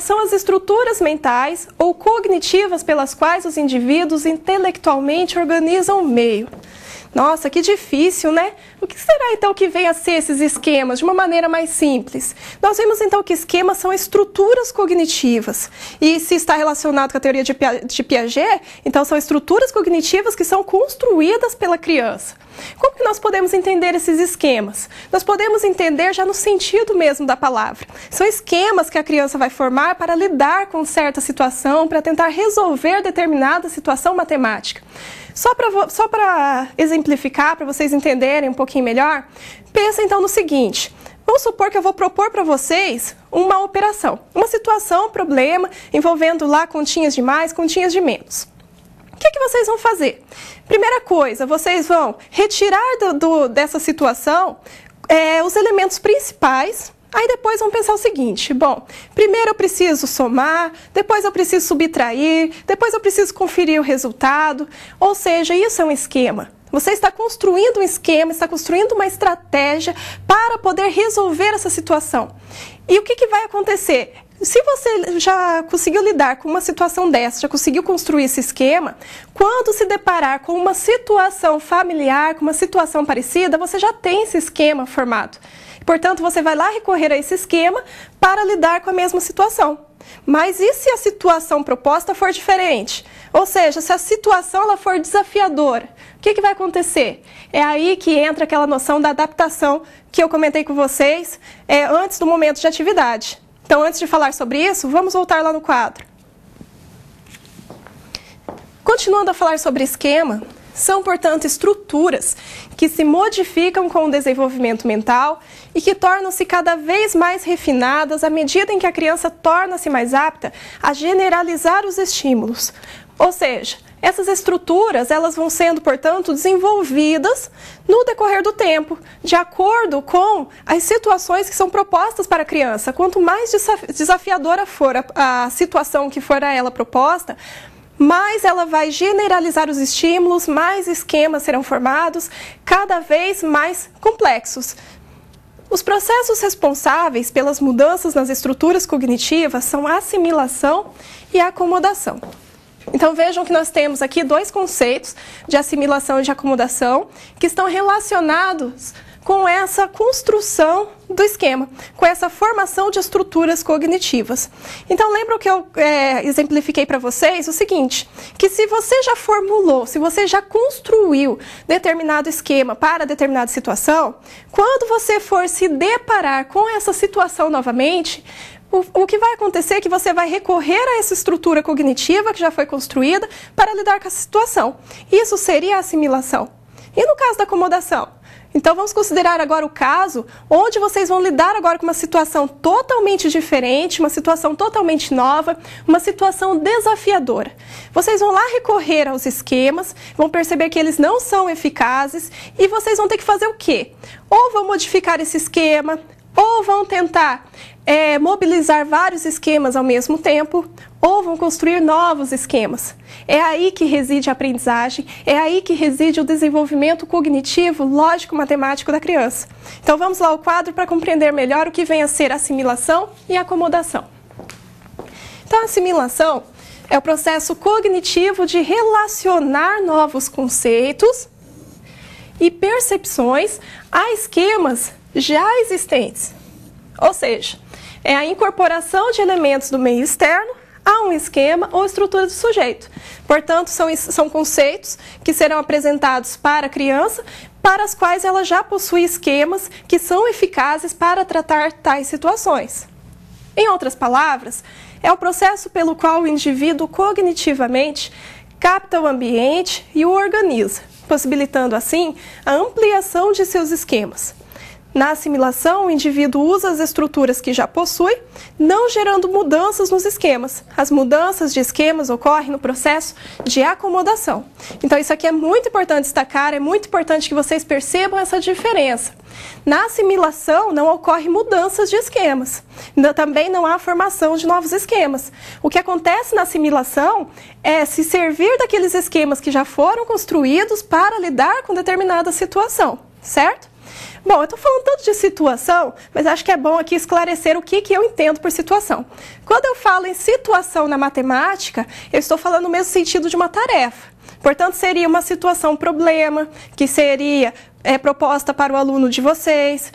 São as estruturas mentais ou cognitivas pelas quais os indivíduos intelectualmente organizam o meio. Nossa, que difícil, né? O que será então que vem a ser esses esquemas de uma maneira mais simples? Nós vimos então que esquemas são estruturas cognitivas. E se está relacionado com a teoria de Piaget, então são estruturas cognitivas que são construídas pela criança. Como que nós podemos entender esses esquemas? Nós podemos entender já no sentido mesmo da palavra. São esquemas que a criança vai formar para lidar com certa situação, para tentar resolver determinada situação matemática. Só para exemplificar, para vocês entenderem um pouquinho melhor, pensa então no seguinte. Vamos supor que eu vou propor para vocês uma operação, uma situação, um problema, envolvendo lá continhas de mais, continhas de menos. O que vocês vão fazer? Primeira coisa, vocês vão retirar dessa situação os elementos principais. Aí depois vão pensar o seguinte: bom, primeiro eu preciso somar, depois eu preciso subtrair, depois eu preciso conferir o resultado. Ou seja, isso é um esquema. Você está construindo um esquema, está construindo uma estratégia para poder resolver essa situação. E o que vai acontecer? Se você já conseguiu lidar com uma situação dessa, já conseguiu construir esse esquema, quando se deparar com uma situação familiar, com uma situação parecida, você já tem esse esquema formado. Portanto, você vai lá recorrer a esse esquema para lidar com a mesma situação. Mas e se a situação proposta for diferente? Ou seja, se a situação ela for desafiadora, o que vai acontecer? É aí que entra aquela noção da adaptação que eu comentei com vocês antes do momento de atividade. Então, antes de falar sobre isso, vamos voltar lá no quadro. Continuando a falar sobre esquema, são, portanto, estruturas que se modificam com o desenvolvimento mental e que tornam-se cada vez mais refinadas à medida em que a criança torna-se mais apta a generalizar os estímulos. Ou seja, essas estruturas elas vão sendo, portanto, desenvolvidas no decorrer do tempo, de acordo com as situações que são propostas para a criança. Quanto mais desafiadora for a situação que for a ela proposta, mais ela vai generalizar os estímulos, mais esquemas serão formados, cada vez mais complexos. Os processos responsáveis pelas mudanças nas estruturas cognitivas são a assimilação e a acomodação. Então vejam que nós temos aqui dois conceitos de assimilação e de acomodação que estão relacionados com essa construção do esquema, com essa formação de estruturas cognitivas. Então lembram que eu exemplifiquei para vocês o seguinte, que se você já formulou, se você já construiu determinado esquema para determinada situação, quando você for se deparar com essa situação novamente, o que vai acontecer é que você vai recorrer a essa estrutura cognitiva que já foi construída para lidar com a situação. Isso seria a assimilação. E no caso da acomodação? Então vamos considerar agora o caso onde vocês vão lidar agora com uma situação totalmente diferente, uma situação totalmente nova, uma situação desafiadora. Vocês vão lá recorrer aos esquemas, vão perceber que eles não são eficazes e vocês vão ter que fazer o quê? Ou vão modificar esse esquema, ou vão tentar mobilizar vários esquemas ao mesmo tempo, ou vão construir novos esquemas. É aí que reside a aprendizagem, é aí que reside o desenvolvimento cognitivo, lógico-matemático da criança. Então vamos lá ao quadro para compreender melhor o que vem a ser assimilação e acomodação. Então a assimilação é o processo cognitivo de relacionar novos conceitos e percepções a esquemas já existentes. Ou seja, é a incorporação de elementos do meio externo a um esquema ou estrutura do sujeito. Portanto, são conceitos que serão apresentados para a criança, para as quais ela já possui esquemas que são eficazes para tratar tais situações. Em outras palavras, é o processo pelo qual o indivíduo cognitivamente capta o ambiente e o organiza, possibilitando assim a ampliação de seus esquemas. Na assimilação, o indivíduo usa as estruturas que já possui, não gerando mudanças nos esquemas. As mudanças de esquemas ocorrem no processo de acomodação. Então, isso aqui é muito importante destacar, é muito importante que vocês percebam essa diferença. Na assimilação, não ocorre mudanças de esquemas. Também não há formação de novos esquemas. O que acontece na assimilação é se servir daqueles esquemas que já foram construídos para lidar com determinada situação, certo? Bom, eu estou falando tanto de situação, mas acho que é bom aqui esclarecer o que eu entendo por situação. Quando eu falo em situação na matemática, eu estou falando no mesmo sentido de uma tarefa. Portanto, seria uma situação problema, que seria proposta para o aluno de vocês,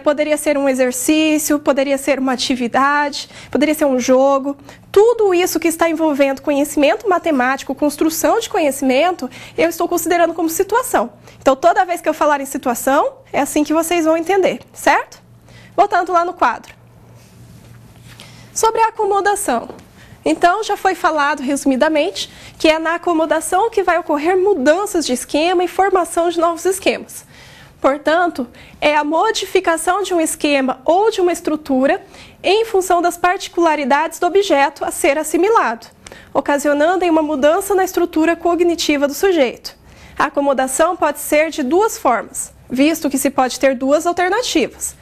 poderia ser um exercício, poderia ser uma atividade, poderia ser um jogo. Tudo isso que está envolvendo conhecimento matemático, construção de conhecimento, eu estou considerando como situação. Então, toda vez que eu falar em situação, é assim que vocês vão entender, certo? Voltando lá no quadro. Sobre a acomodação. Então, já foi falado resumidamente que é na acomodação que vai ocorrer mudanças de esquema e formação de novos esquemas. Portanto, é a modificação de um esquema ou de uma estrutura em função das particularidades do objeto a ser assimilado, ocasionando em uma mudança na estrutura cognitiva do sujeito. A acomodação pode ser de duas formas, visto que se pode ter duas alternativas.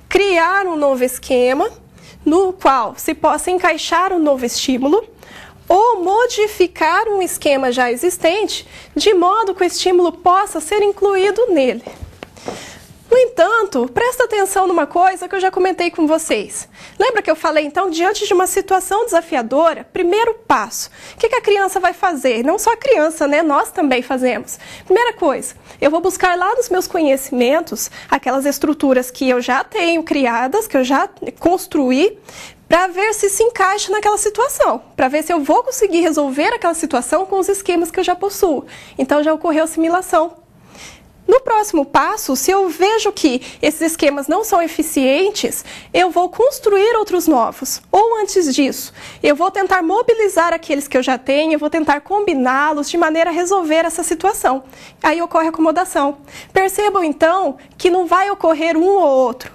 Criar um novo esquema, no qual se possa encaixar um novo estímulo, ou modificar um esquema já existente, de modo que o estímulo possa ser incluído nele. No entanto, presta atenção numa coisa que eu já comentei com vocês. Lembra que eu falei, então, diante de uma situação desafiadora, primeiro passo, o que a criança vai fazer? Não só a criança, né? Nós também fazemos. Primeira coisa, eu vou buscar lá nos meus conhecimentos, aquelas estruturas que eu já tenho criadas, que eu já construí, para ver se encaixa naquela situação, para ver se eu vou conseguir resolver aquela situação com os esquemas que eu já possuo. Então, já ocorreu assimilação. No próximo passo, se eu vejo que esses esquemas não são eficientes, eu vou construir outros novos. Ou antes disso, eu vou tentar mobilizar aqueles que eu já tenho, eu vou tentar combiná-los de maneira a resolver essa situação. Aí ocorre a acomodação. Percebam então que não vai ocorrer um ou outro.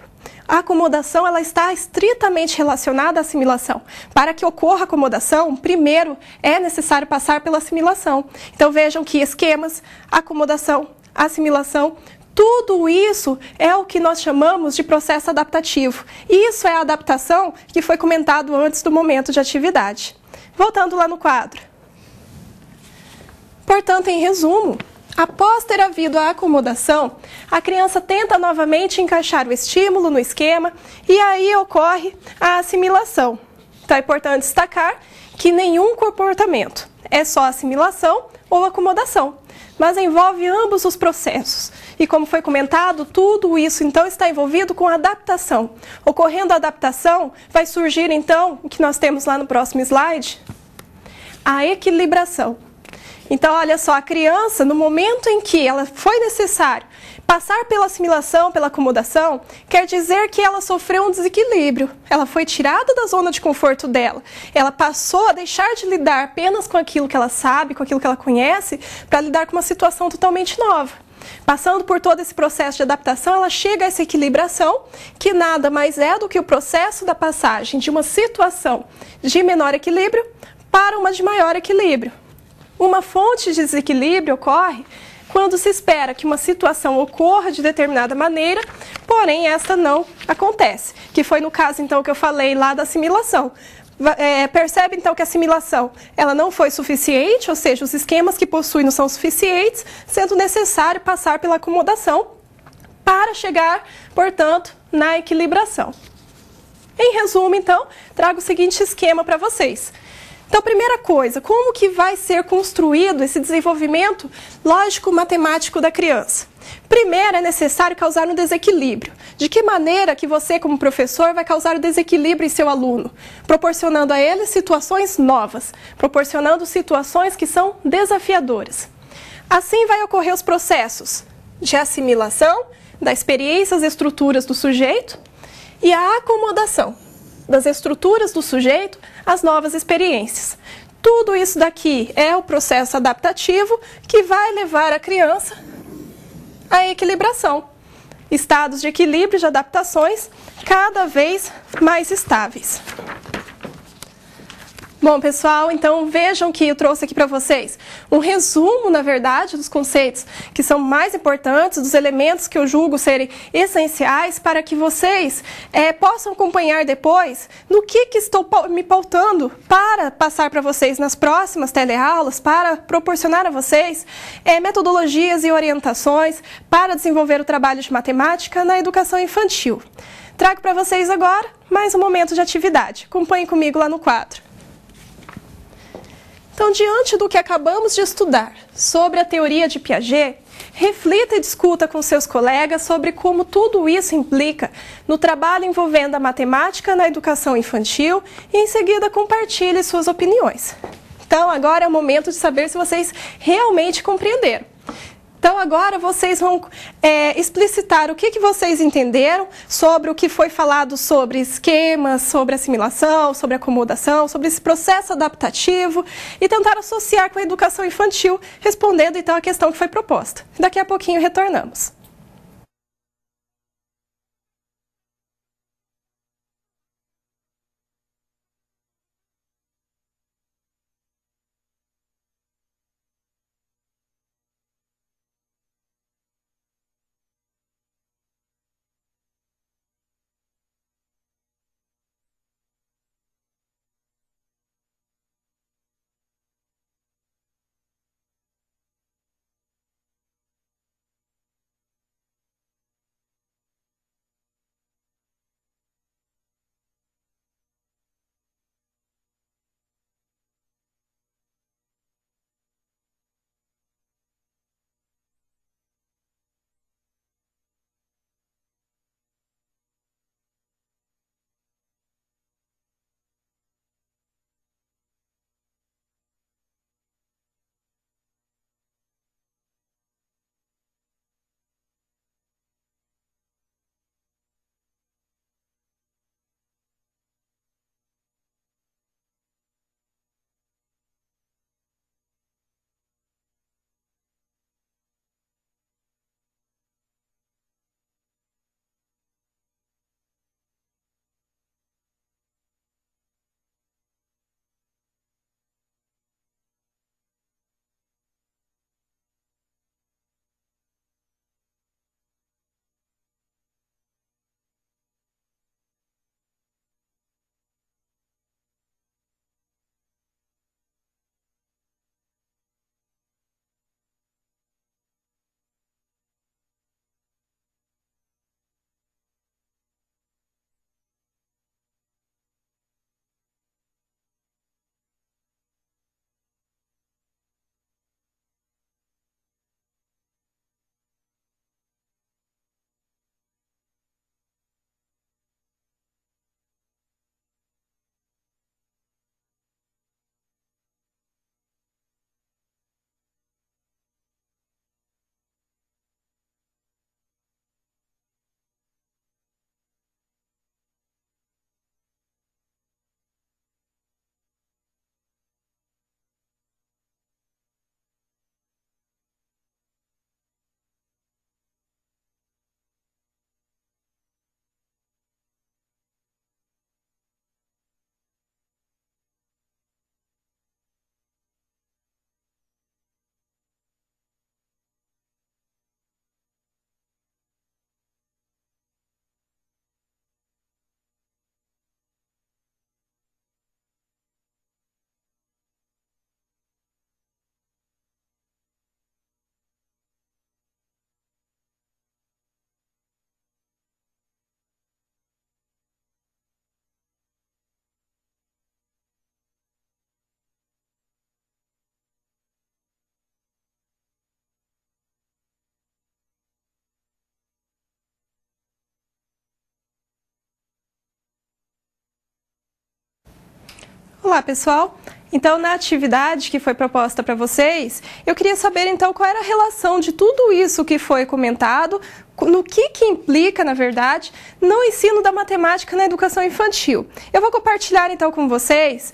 A acomodação ela está estritamente relacionada à assimilação. Para que ocorra a acomodação, primeiro é necessário passar pela assimilação. Então vejam que esquemas, acomodação, assimilação, tudo isso é o que nós chamamos de processo adaptativo. Isso é a adaptação que foi comentado antes do momento de atividade. Voltando lá no quadro. Portanto, em resumo, após ter havido a acomodação, a criança tenta novamente encaixar o estímulo no esquema e aí ocorre a assimilação. Então é importante destacar que nenhum comportamento é só assimilação ou acomodação, mas envolve ambos os processos. E como foi comentado, tudo isso então está envolvido com adaptação. Ocorrendo a adaptação, vai surgir então, o que nós temos lá no próximo slide, a equilibração. Então, olha só, a criança, no momento em que ela foi necessário passar pela assimilação, pela acomodação, quer dizer que ela sofreu um desequilíbrio. Ela foi tirada da zona de conforto dela. Ela passou a deixar de lidar apenas com aquilo que ela sabe, com aquilo que ela conhece, para lidar com uma situação totalmente nova. Passando por todo esse processo de adaptação, ela chega a essa equilibração, que nada mais é do que o processo da passagem de uma situação de menor equilíbrio para uma de maior equilíbrio. Uma fonte de desequilíbrio ocorre quando se espera que uma situação ocorra de determinada maneira, porém esta não acontece, que foi no caso então que eu falei lá da assimilação. Percebe então que a assimilação ela não foi suficiente, ou seja, os esquemas que possui não são suficientes, sendo necessário passar pela acomodação para chegar, portanto, na equilibração. Em resumo, então, trago o seguinte esquema para vocês. Então, primeira coisa, como que vai ser construído esse desenvolvimento lógico-matemático da criança? Primeiro, é necessário causar um desequilíbrio. De que maneira que você, como professor, vai causar o desequilíbrio em seu aluno? Proporcionando a ele situações novas, proporcionando situações que são desafiadoras. Assim vai ocorrer os processos de assimilação da experiência, as estruturas do sujeito e a acomodação das estruturas do sujeito às novas experiências. Tudo isso daqui é o processo adaptativo que vai levar a criança à equilibração. Estados de equilíbrio de adaptações cada vez mais estáveis. Bom, pessoal, então vejam que eu trouxe aqui para vocês um resumo, na verdade, dos conceitos que são mais importantes, dos elementos que eu julgo serem essenciais para que vocês possam acompanhar depois no que estou me pautando para passar para vocês nas próximas teleaulas, para proporcionar a vocês metodologias e orientações para desenvolver o trabalho de matemática na educação infantil. Trago para vocês agora mais um momento de atividade. Acompanhem comigo lá no quadro. Então, diante do que acabamos de estudar sobre a teoria de Piaget, reflita e discuta com seus colegas sobre como tudo isso implica no trabalho envolvendo a matemática na educação infantil e, em seguida, compartilhe suas opiniões. Então, agora é o momento de saber se vocês realmente compreenderam. Então, agora vocês vão explicitar o que vocês entenderam sobre o que foi falado sobre esquemas, sobre assimilação, sobre acomodação, sobre esse processo adaptativo e tentar associar com a educação infantil, respondendo então a questão que foi proposta. Daqui a pouquinho retornamos. Olá, pessoal! Então, na atividade que foi proposta para vocês, eu queria saber, então, qual era a relação de tudo isso que foi comentado, no que implica, na verdade, no ensino da matemática na educação infantil. Eu vou compartilhar, então, com vocês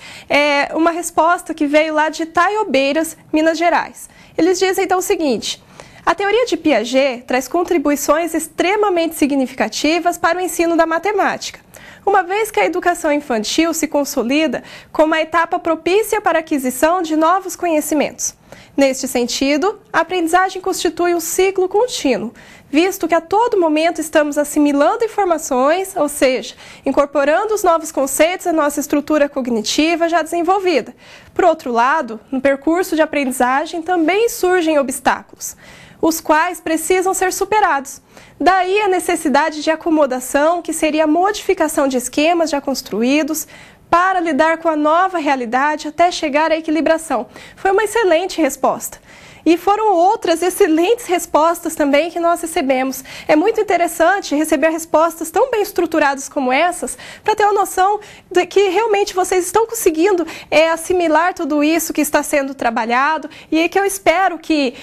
uma resposta que veio lá de Itaiobeiras, Minas Gerais. Eles dizem, então, o seguinte: a teoria de Piaget traz contribuições extremamente significativas para o ensino da matemática, uma vez que a educação infantil se consolida como a etapa propícia para a aquisição de novos conhecimentos. Neste sentido, a aprendizagem constitui um ciclo contínuo, visto que a todo momento estamos assimilando informações, ou seja, incorporando os novos conceitos à nossa estrutura cognitiva já desenvolvida. Por outro lado, no percurso de aprendizagem também surgem obstáculos, os quais precisam ser superados. Daí a necessidade de acomodação, que seria a modificação de esquemas já construídos para lidar com a nova realidade até chegar à equilibração. Foi uma excelente resposta. E foram outras excelentes respostas também que nós recebemos. É muito interessante receber respostas tão bem estruturadas como essas, para ter uma noção de que realmente vocês estão conseguindo assimilar tudo isso que está sendo trabalhado e que eu espero que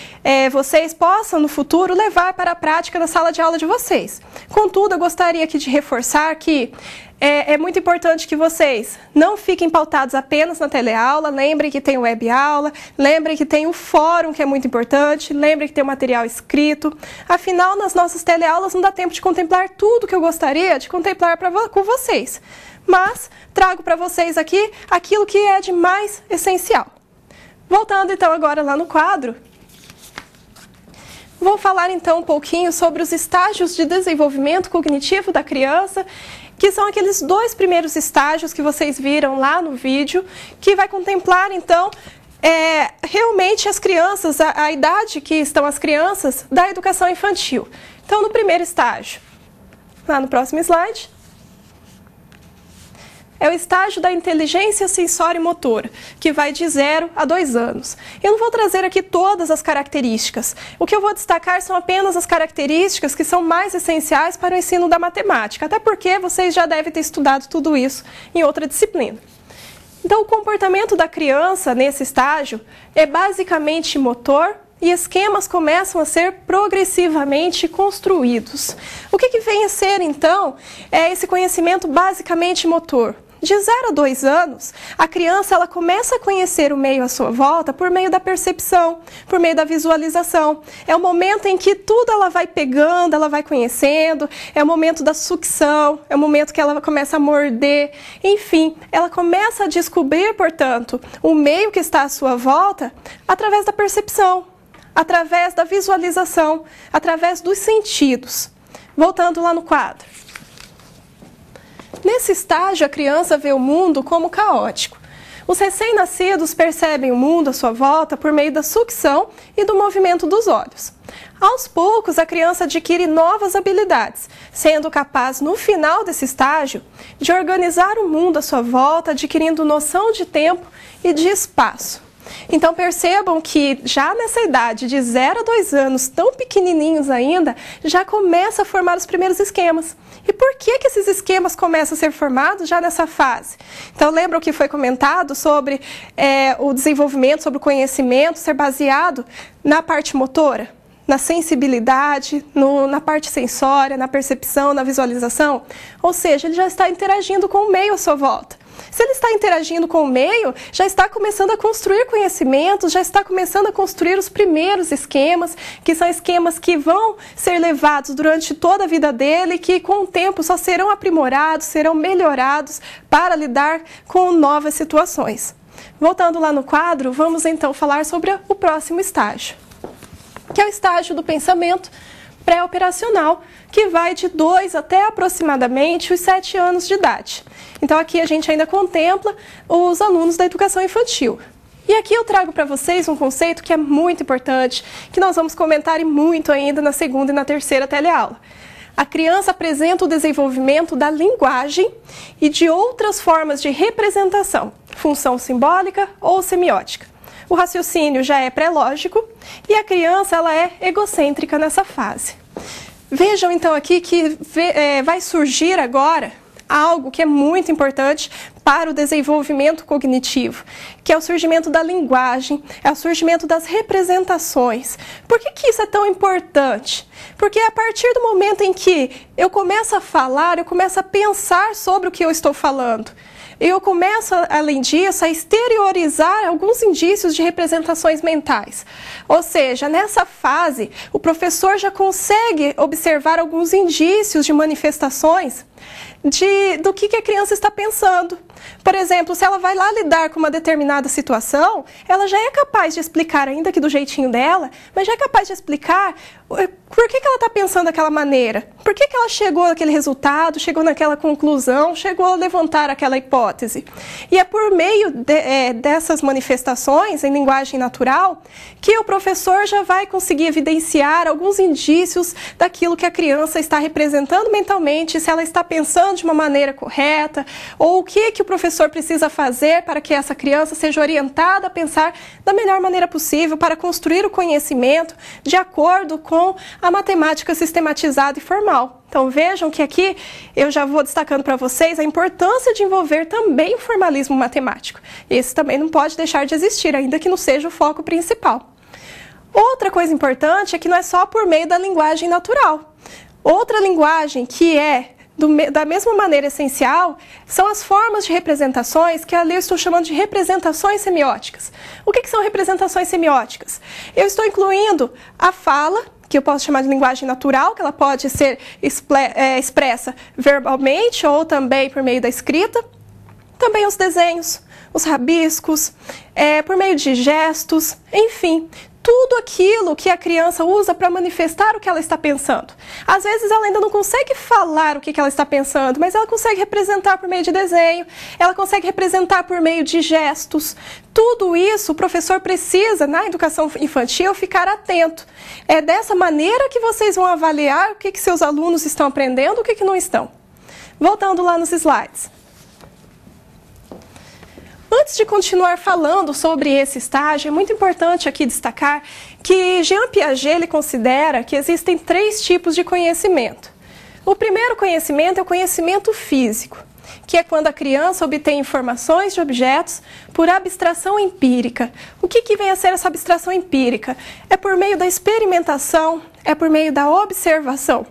vocês possam, no futuro, levar para a prática na sala de aula de vocês. Contudo, eu gostaria aqui de reforçar que é muito importante que vocês não fiquem pautados apenas na teleaula. Lembrem que tem web aula, lembrem que tem o fórum, que é muito importante, lembrem que tem o material escrito. Afinal, nas nossas teleaulas não dá tempo de contemplar tudo que eu gostaria de contemplar com vocês. Mas trago para vocês aqui aquilo que é de mais essencial. Voltando então agora lá no quadro, vou falar então um pouquinho sobre os estágios de desenvolvimento cognitivo da criança, que são aqueles 2 primeiros estágios que vocês viram lá no vídeo, que vai contemplar, então, realmente as crianças, a idade que estão as crianças da educação infantil. Então, no primeiro estágio, lá no próximo slide, é o estágio da inteligência sensório-motora, que vai de 0 a 2 anos. Eu não vou trazer aqui todas as características. O que eu vou destacar são apenas as características que são mais essenciais para o ensino da matemática, até porque vocês já devem ter estudado tudo isso em outra disciplina. Então, o comportamento da criança nesse estágio é basicamente motor, e esquemas começam a ser progressivamente construídos. O que vem a ser, então, esse conhecimento basicamente motor? De 0 a 2 anos, a criança ela começa a conhecer o meio à sua volta por meio da percepção, por meio da visualização. É o momento em que tudo ela vai pegando, ela vai conhecendo, é o momento da sucção, é o momento que ela começa a morder, enfim, ela começa a descobrir, portanto, o meio que está à sua volta através da percepção, através da visualização, através dos sentidos. Voltando lá no quadro. Nesse estágio, a criança vê o mundo como caótico. Os recém-nascidos percebem o mundo à sua volta por meio da sucção e do movimento dos olhos. Aos poucos, a criança adquire novas habilidades, sendo capaz, no final desse estágio, de organizar o mundo à sua volta, adquirindo noção de tempo e de espaço. Então percebam que já nessa idade de 0 a 2 anos, tão pequenininhos ainda, já começa a formar os primeiros esquemas. E por que esses esquemas começam a ser formados já nessa fase? Então lembram que foi comentado sobre o desenvolvimento, sobre o conhecimento ser baseado na parte motora? Na sensibilidade, na parte sensória, na percepção, na visualização? Ou seja, ele já está interagindo com o meio à sua volta. Se ele está interagindo com o meio, já está começando a construir conhecimentos, já está começando a construir os primeiros esquemas, que são esquemas que vão ser levados durante toda a vida dele, que com o tempo só serão aprimorados, serão melhorados para lidar com novas situações. Voltando lá no quadro, vamos então falar sobre o próximo estágio, que é o estágio do pensamento pré-operacional, que vai de 2 até aproximadamente os 7 anos de idade. Então aqui a gente ainda contempla os alunos da educação infantil. E aqui eu trago para vocês um conceito que é muito importante, que nós vamos comentar muito ainda na segunda e na terceira teleaula. A criança apresenta o desenvolvimento da linguagem e de outras formas de representação, função simbólica ou semiótica. O raciocínio já é pré-lógico e a criança ela é egocêntrica nessa fase. Vejam então aqui que vai surgir agora algo que é muito importante para o desenvolvimento cognitivo, que é o surgimento da linguagem, é o surgimento das representações. Por que isso é tão importante? Porque a partir do momento em que eu começo a falar, eu começo a pensar sobre o que eu estou falando. Eu começo, além disso, a exteriorizar alguns indícios de representações mentais. Ou seja, nessa fase, o professor já consegue observar alguns indícios de manifestações do que a criança está pensando. Por exemplo, se ela vai lá lidar com uma determinada situação, ela já é capaz de explicar, ainda que do jeitinho dela, mas já é capaz de explicar por que ela está pensando daquela maneira, por que ela chegou naquele resultado, chegou naquela conclusão, chegou a levantar aquela hipótese. E é por meio dessas manifestações em linguagem natural que o professor já vai conseguir evidenciar alguns indícios daquilo que a criança está representando mentalmente, se ela está pensando de uma maneira correta, ou o que o professor precisa fazer para que essa criança seja orientada a pensar da melhor maneira possível para construir o conhecimento de acordo com a matemática sistematizada e formal. Então vejam que aqui eu já vou destacando para vocês a importância de envolver também o formalismo matemático. Esse também não pode deixar de existir, ainda que não seja o foco principal. Outra coisa importante é que não é só por meio da linguagem natural. Outra linguagem que é da mesma maneira essencial, são as formas de representações que ali eu estou chamando de representações semióticas. O que são representações semióticas? Eu estou incluindo a fala, que eu posso chamar de linguagem natural, que ela pode ser expressa verbalmente ou também por meio da escrita. Também os desenhos, os rabiscos, por meio de gestos, enfim, tudo aquilo que a criança usa para manifestar o que ela está pensando. Às vezes ela ainda não consegue falar o que ela está pensando, mas ela consegue representar por meio de desenho, ela consegue representar por meio de gestos. Tudo isso o professor precisa, na educação infantil, ficar atento. É dessa maneira que vocês vão avaliar o que seus alunos estão aprendendo e o que não estão. Voltando lá nos slides. Antes de continuar falando sobre esse estágio, é muito importante aqui destacar que Jean Piaget ele considera que existem 3 tipos de conhecimento. O primeiro conhecimento é o conhecimento físico, que é quando a criança obtém informações de objetos por abstração empírica. O que vem a ser essa abstração empírica? É por meio da experimentação, é por meio da observação.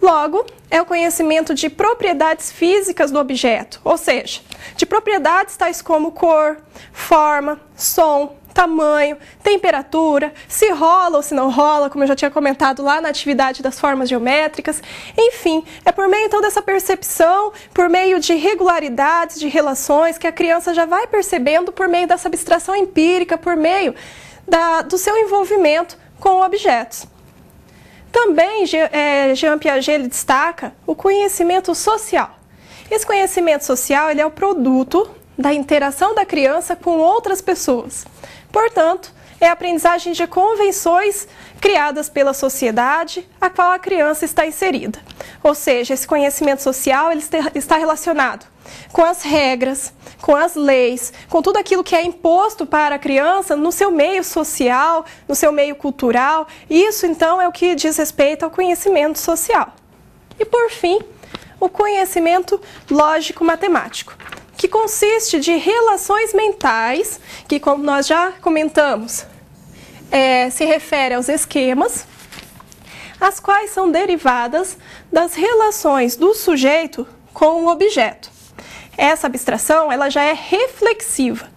Logo, é o conhecimento de propriedades físicas do objeto, ou seja, de propriedades tais como cor, forma, som, tamanho, temperatura, se rola ou se não rola, como eu já tinha comentado lá na atividade das formas geométricas. Enfim, é por meio então dessa percepção, por meio de regularidades, de relações, que a criança já vai percebendo por meio dessa abstração empírica, por meio do seu envolvimento com objetos. Também Jean Piaget ele destaca o conhecimento social. Esse conhecimento social ele é o produto da interação da criança com outras pessoas. Portanto, é a aprendizagem de convenções criadas pela sociedade a qual a criança está inserida. Ou seja, esse conhecimento social ele está relacionado com as regras, com as leis, com tudo aquilo que é imposto para a criança no seu meio social, no seu meio cultural. Isso, então, é o que diz respeito ao conhecimento social. E, por fim, o conhecimento lógico-matemático, que consiste de relações mentais, que, como nós já comentamos, se refere aos esquemas, as quais são derivadas das relações do sujeito com o objeto. Essa abstração ela já é reflexiva.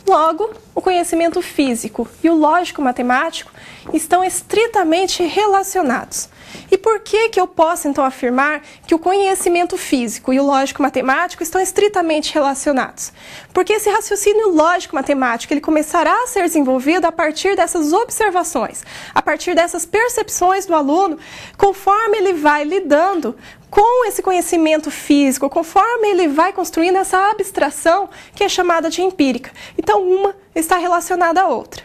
Logo, o conhecimento físico e o lógico-matemático estão estritamente relacionados. E por que eu posso, então, afirmar que o conhecimento físico e o lógico-matemático estão estritamente relacionados? Porque esse raciocínio lógico-matemático ele começará a ser desenvolvido a partir dessas observações, a partir dessas percepções do aluno, conforme ele vai lidando com esse conhecimento físico, conforme ele vai construindo essa abstração que é chamada de empírica. Então, uma está relacionada à outra.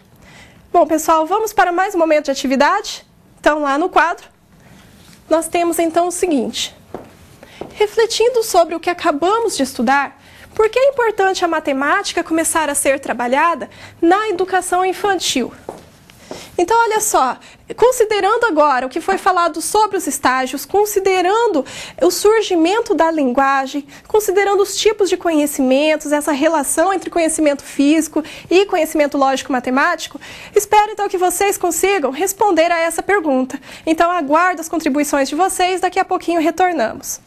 Bom, pessoal, vamos para mais um momento de atividade? Então, lá no quadro, nós temos então o seguinte. Refletindo sobre o que acabamos de estudar, por que é importante a matemática começar a ser trabalhada na educação infantil? Então, olha só, considerando agora o que foi falado sobre os estágios, considerando o surgimento da linguagem, considerando os tipos de conhecimentos, essa relação entre conhecimento físico e conhecimento lógico-matemático, espero então que vocês consigam responder a essa pergunta. Então aguardo as contribuições de vocês, daqui a pouquinho retornamos.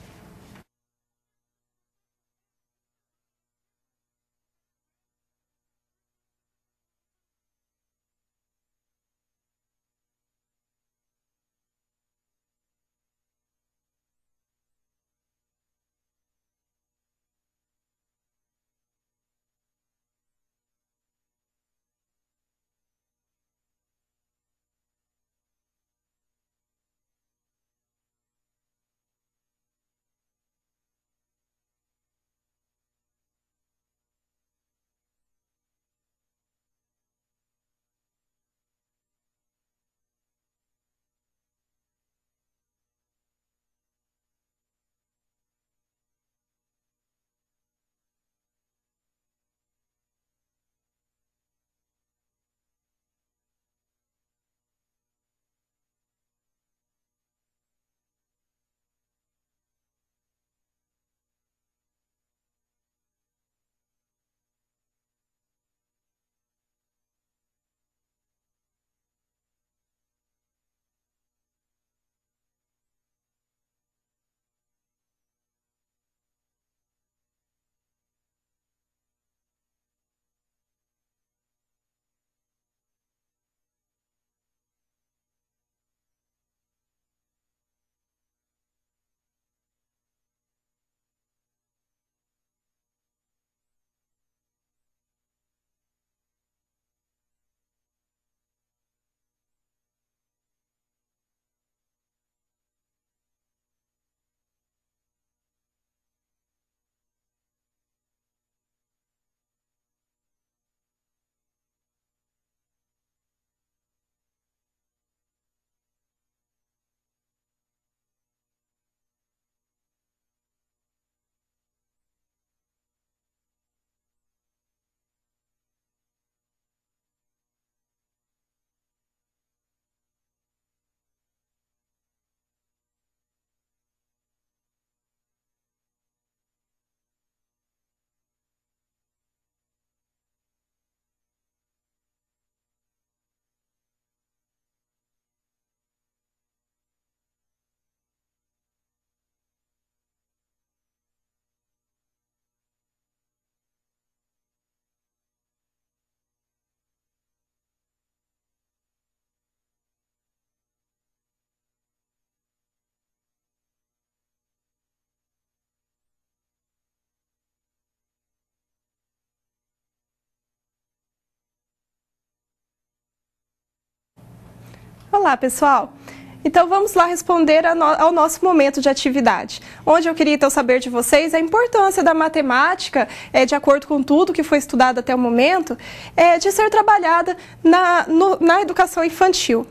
Olá, pessoal! Então vamos lá responder ao nosso momento de atividade, onde eu queria então saber de vocês a importância da matemática, de acordo com tudo que foi estudado até o momento, de ser trabalhada na educação infantil.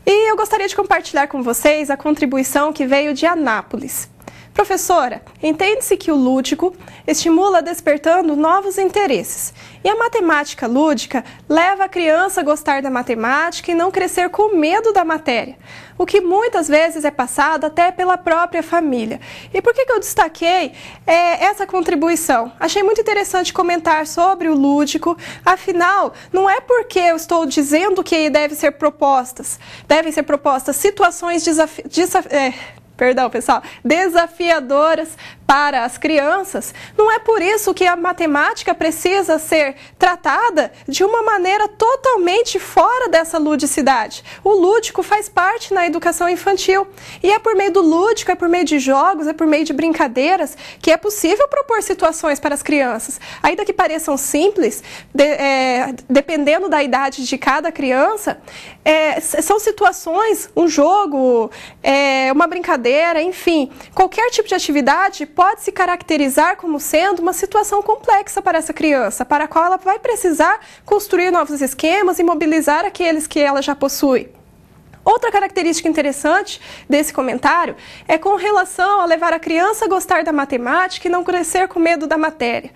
E eu gostaria de compartilhar com vocês a contribuição que veio de Anápolis. Professora, entende-se que o lúdico estimula despertando novos interesses. E a matemática lúdica leva a criança a gostar da matemática e não crescer com medo da matéria, o que muitas vezes é passado até pela própria família. E por que eu destaquei essa contribuição? Achei muito interessante comentar sobre o lúdico, afinal, não é porque eu estou dizendo que devem ser propostas situações desafiadoras para as crianças, não é por isso que a matemática precisa ser tratada de uma maneira totalmente fora dessa ludicidade. O lúdico faz parte na educação infantil e é por meio do lúdico, é por meio de jogos, é por meio de brincadeiras que é possível propor situações para as crianças. Ainda que pareçam simples, dependendo da idade de cada criança, são situações, um jogo, uma brincadeira, enfim, qualquer tipo de atividade pode se caracterizar como sendo uma situação complexa para essa criança, para a qual ela vai precisar construir novos esquemas e mobilizar aqueles que ela já possui. Outra característica interessante desse comentário é com relação a levar a criança a gostar da matemática e não crescer com medo da matéria.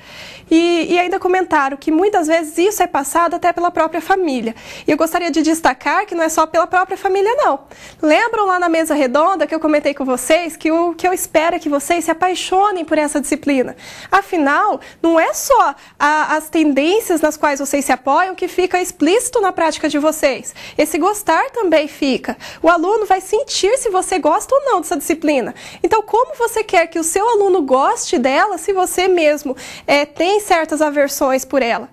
E ainda comentaram que muitas vezes isso é passado até pela própria família. E eu gostaria de destacar que não é só pela própria família, não. Lembram lá na mesa redonda que eu comentei com vocês que o que eu espero é que vocês se apaixonem por essa disciplina. Afinal, não é só as tendências nas quais vocês se apoiam que fica explícito na prática de vocês. Esse gostar também fica. O aluno vai sentir se você gosta ou não dessa disciplina. Então, como você quer que o seu aluno goste dela se você mesmo tem certas aversões por ela?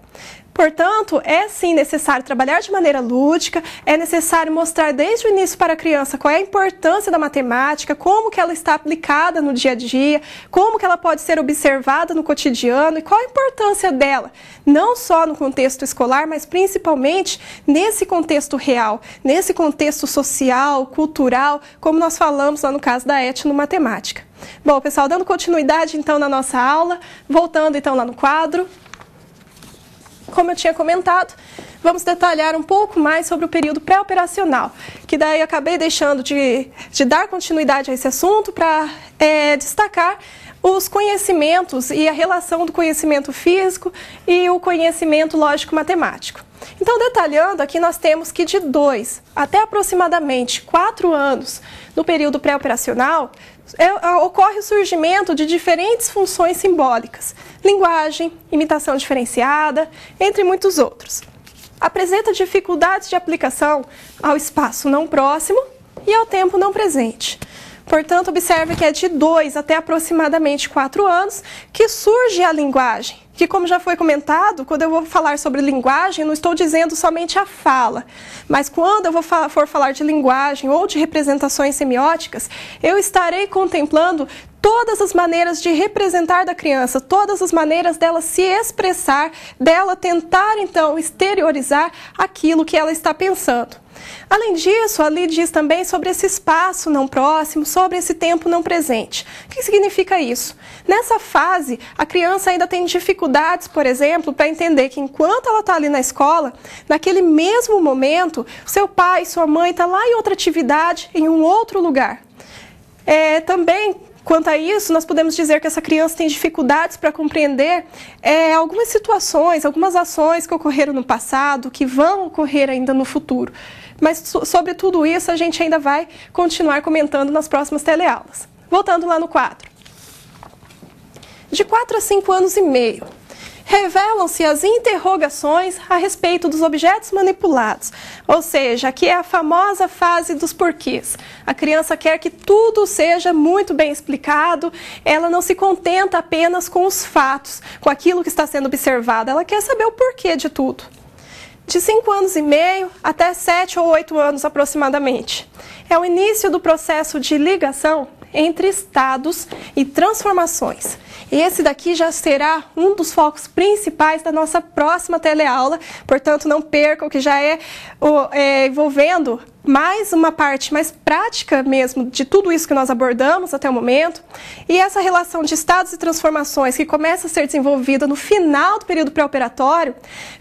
Portanto, é sim necessário trabalhar de maneira lúdica, é necessário mostrar desde o início para a criança qual é a importância da matemática, como que ela está aplicada no dia a dia, como que ela pode ser observada no cotidiano e qual a importância dela, não só no contexto escolar, mas principalmente nesse contexto real, nesse contexto social, cultural, como nós falamos lá no caso da etnomatemática. Bom, pessoal, dando continuidade então na nossa aula, voltando então lá no quadro. Como eu tinha comentado, vamos detalhar um pouco mais sobre o período pré-operacional, que daí eu acabei deixando de dar continuidade a esse assunto para destacar os conhecimentos e a relação do conhecimento físico e o conhecimento lógico-matemático. Então, detalhando, aqui nós temos que de 2 até aproximadamente 4 anos no período pré-operacional, ocorre o surgimento de diferentes funções simbólicas, linguagem, imitação diferenciada, entre muitos outros. Apresenta dificuldades de aplicação ao espaço não próximo e ao tempo não presente. Portanto, observe que é de 2 até aproximadamente 4 anos que surge a linguagem, que, como já foi comentado, quando eu vou falar sobre linguagem, não estou dizendo somente a fala, mas quando eu for falar de linguagem ou de representações semióticas, eu estarei contemplando todas as maneiras de representar da criança, todas as maneiras dela se expressar, dela tentar, então, exteriorizar aquilo que ela está pensando. Além disso, ali diz também sobre esse espaço não próximo, sobre esse tempo não presente. O que significa isso? Nessa fase, a criança ainda tem dificuldades, por exemplo, para entender que enquanto ela está ali na escola, naquele mesmo momento, seu pai, sua mãe está lá em outra atividade, em um outro lugar. Também, quanto a isso, nós podemos dizer que essa criança tem dificuldades para compreender algumas situações, algumas ações que ocorreram no passado, que vão ocorrer ainda no futuro. Mas sobre tudo isso a gente ainda vai continuar comentando nas próximas teleaulas. Voltando lá no quadro. De 4 a 5 anos e meio, revelam-se as interrogações a respeito dos objetos manipulados. Ou seja, aqui é a famosa fase dos porquês. A criança quer que tudo seja muito bem explicado, ela não se contenta apenas com os fatos, com aquilo que está sendo observado, ela quer saber o porquê de tudo. De 5 anos e meio até 7 ou 8 anos aproximadamente. É o início do processo de ligação entre estados e transformações. E esse daqui já será um dos focos principais da nossa próxima teleaula, portanto não percam que já envolvendo mais uma parte mais prática mesmo de tudo isso que nós abordamos até o momento. E essa relação de estados e transformações que começa a ser desenvolvida no final do período pré-operatório,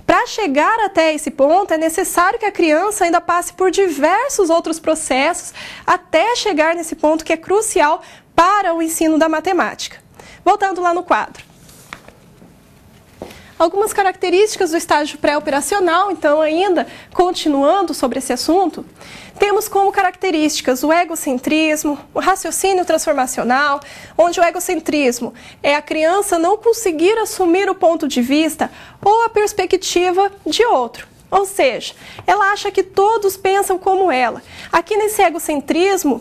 para chegar até esse ponto é necessário que a criança ainda passe por diversos outros processos até chegar nesse ponto que é crucial para o ensino da matemática. Voltando lá no quadro. Algumas características do estágio pré-operacional, então ainda continuando sobre esse assunto, temos como características o egocentrismo, o raciocínio transformacional, onde o egocentrismo é a criança não conseguir assumir o ponto de vista ou a perspectiva de outro. Ou seja, ela acha que todos pensam como ela. Aqui nesse egocentrismo,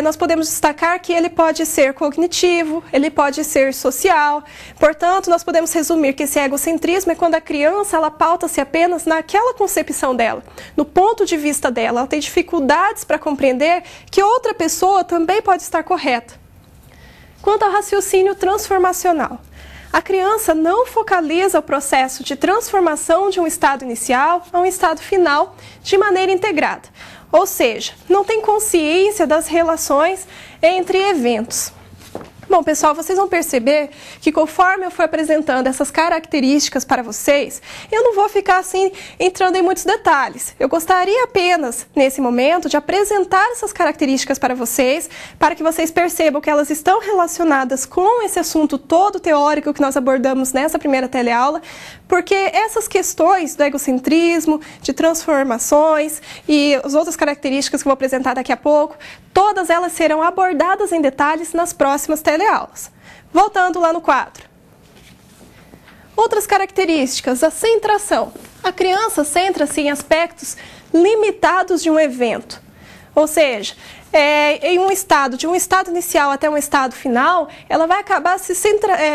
nós podemos destacar que ele pode ser cognitivo, ele pode ser social. Portanto, nós podemos resumir que esse egocentrismo é quando a criança ela pauta-se apenas naquela concepção dela, no ponto de vista dela. Ela tem dificuldades para compreender que outra pessoa também pode estar correta. Quanto ao raciocínio transformacional, a criança não focaliza o processo de transformação de um estado inicial a um estado final de maneira integrada. Ou seja, não tem consciência das relações entre eventos. Bom, pessoal, vocês vão perceber que conforme eu for apresentando essas características para vocês, eu não vou ficar assim entrando em muitos detalhes. Eu gostaria apenas, nesse momento, de apresentar essas características para vocês, para que vocês percebam que elas estão relacionadas com esse assunto todo teórico que nós abordamos nessa primeira teleaula, porque essas questões do egocentrismo, de transformações e as outras características que eu vou apresentar daqui a pouco, todas elas serão abordadas em detalhes nas próximas teleaulas. Voltando lá no quadro. Outras características, a centração. A criança centra-se em aspectos limitados de um evento. Ou seja, de um estado inicial até um estado final, ela vai acabar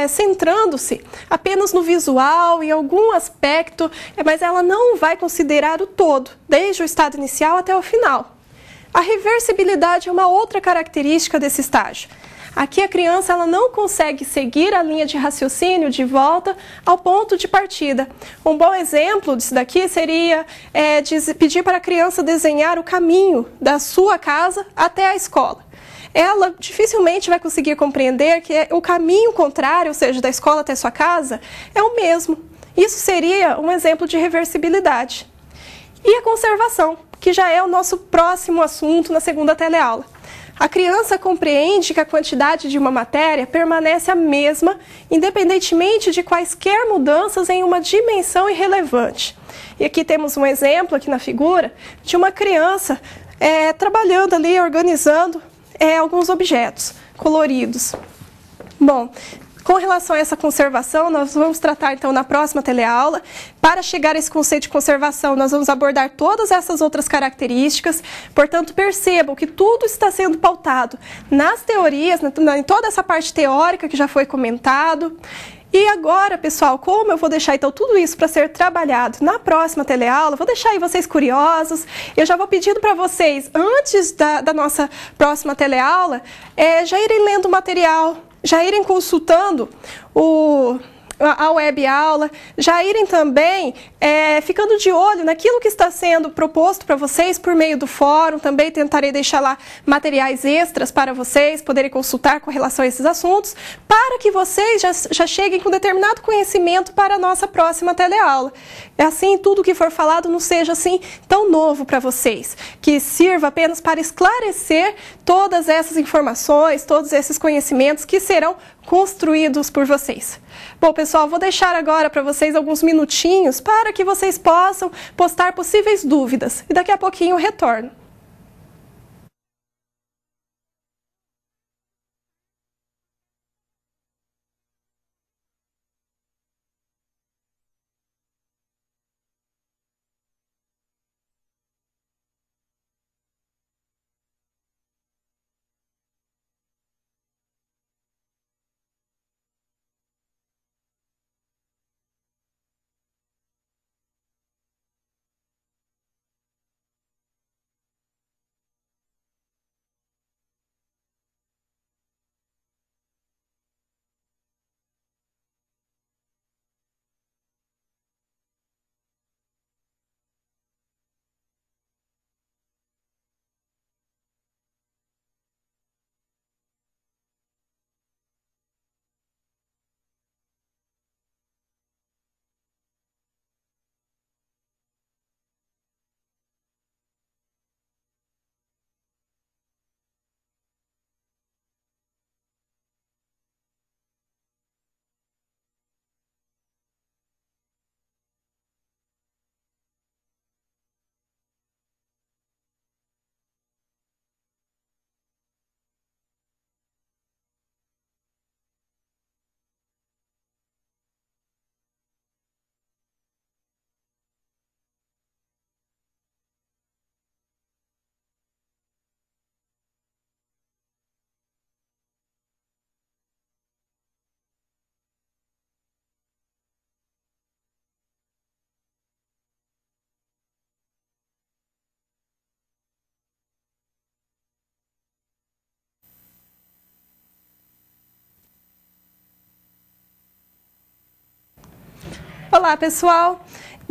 centrando-se apenas no visual, em algum aspecto, mas ela não vai considerar o todo, desde o estado inicial até o final. A reversibilidade é uma outra característica desse estágio. Aqui a criança ela não consegue seguir a linha de raciocínio de volta ao ponto de partida. Um bom exemplo disso daqui seria pedir para a criança desenhar o caminho da sua casa até a escola. Ela dificilmente vai conseguir compreender que o caminho contrário, ou seja, da escola até a sua casa, é o mesmo. Isso seria um exemplo de reversibilidade. E a conservação, que já é o nosso próximo assunto na segunda teleaula. A criança compreende que a quantidade de uma matéria permanece a mesma, independentemente de quaisquer mudanças em uma dimensão irrelevante. E aqui temos um exemplo, aqui na figura, de uma criança trabalhando ali, organizando alguns objetos coloridos. Bom, com relação a essa conservação, nós vamos tratar então na próxima teleaula. Para chegar a esse conceito de conservação, nós vamos abordar todas essas outras características. Portanto, percebam que tudo está sendo pautado nas teorias, em toda essa parte teórica que já foi comentado. E agora, pessoal, como eu vou deixar então tudo isso para ser trabalhado na próxima teleaula, vou deixar aí vocês curiosos, eu já vou pedindo para vocês, antes da nossa próxima teleaula, já irem lendo o material, já irem consultando a web aula, já irem também ficando de olho naquilo que está sendo proposto para vocês por meio do fórum. Também tentarei deixar lá materiais extras para vocês poderem consultar com relação a esses assuntos, para que vocês já cheguem com determinado conhecimento para a nossa próxima teleaula. Assim, tudo que for falado não seja assim tão novo para vocês, que sirva apenas para esclarecer todas essas informações, todos esses conhecimentos que serão construídos por vocês. Bom, pessoal, vou deixar agora para vocês alguns minutinhos para que vocês possam postar possíveis dúvidas e daqui a pouquinho eu retorno. Olá, pessoal!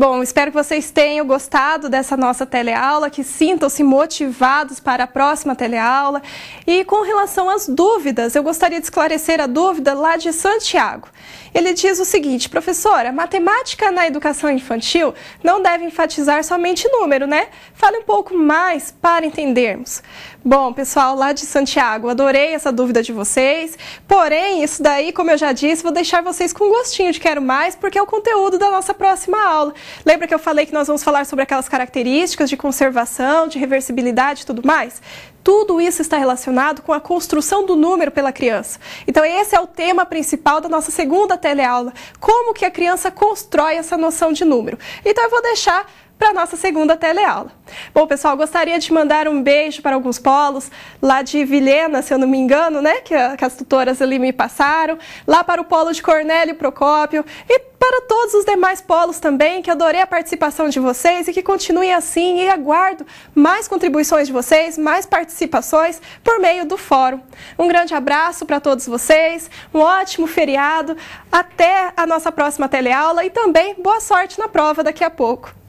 Bom, espero que vocês tenham gostado dessa nossa teleaula, que sintam-se motivados para a próxima teleaula. E com relação às dúvidas, eu gostaria de esclarecer a dúvida lá de Santiago. Ele diz o seguinte: professora, matemática na educação infantil não deve enfatizar somente número, né? Fale um pouco mais para entendermos. Bom, pessoal, lá de Santiago, adorei essa dúvida de vocês, porém, isso daí, como eu já disse, vou deixar vocês com gostinho de quero mais, porque é o conteúdo da nossa próxima aula. Lembra que eu falei que nós vamos falar sobre aquelas características de conservação, de reversibilidade e tudo mais? Tudo isso está relacionado com a construção do número pela criança. Então, esse é o tema principal da nossa segunda teleaula, como que a criança constrói essa noção de número. Então, eu vou deixar para a nossa segunda teleaula. Bom, pessoal, gostaria de mandar um beijo para alguns polos, lá de Vilhena, se eu não me engano, né, que as tutoras ali me passaram, lá para o polo de Cornélio Procópio e para todos os demais polos também, que adorei a participação de vocês e que continuem assim, e aguardo mais contribuições de vocês, mais participações por meio do fórum. Um grande abraço para todos vocês, um ótimo feriado, até a nossa próxima teleaula e também boa sorte na prova daqui a pouco.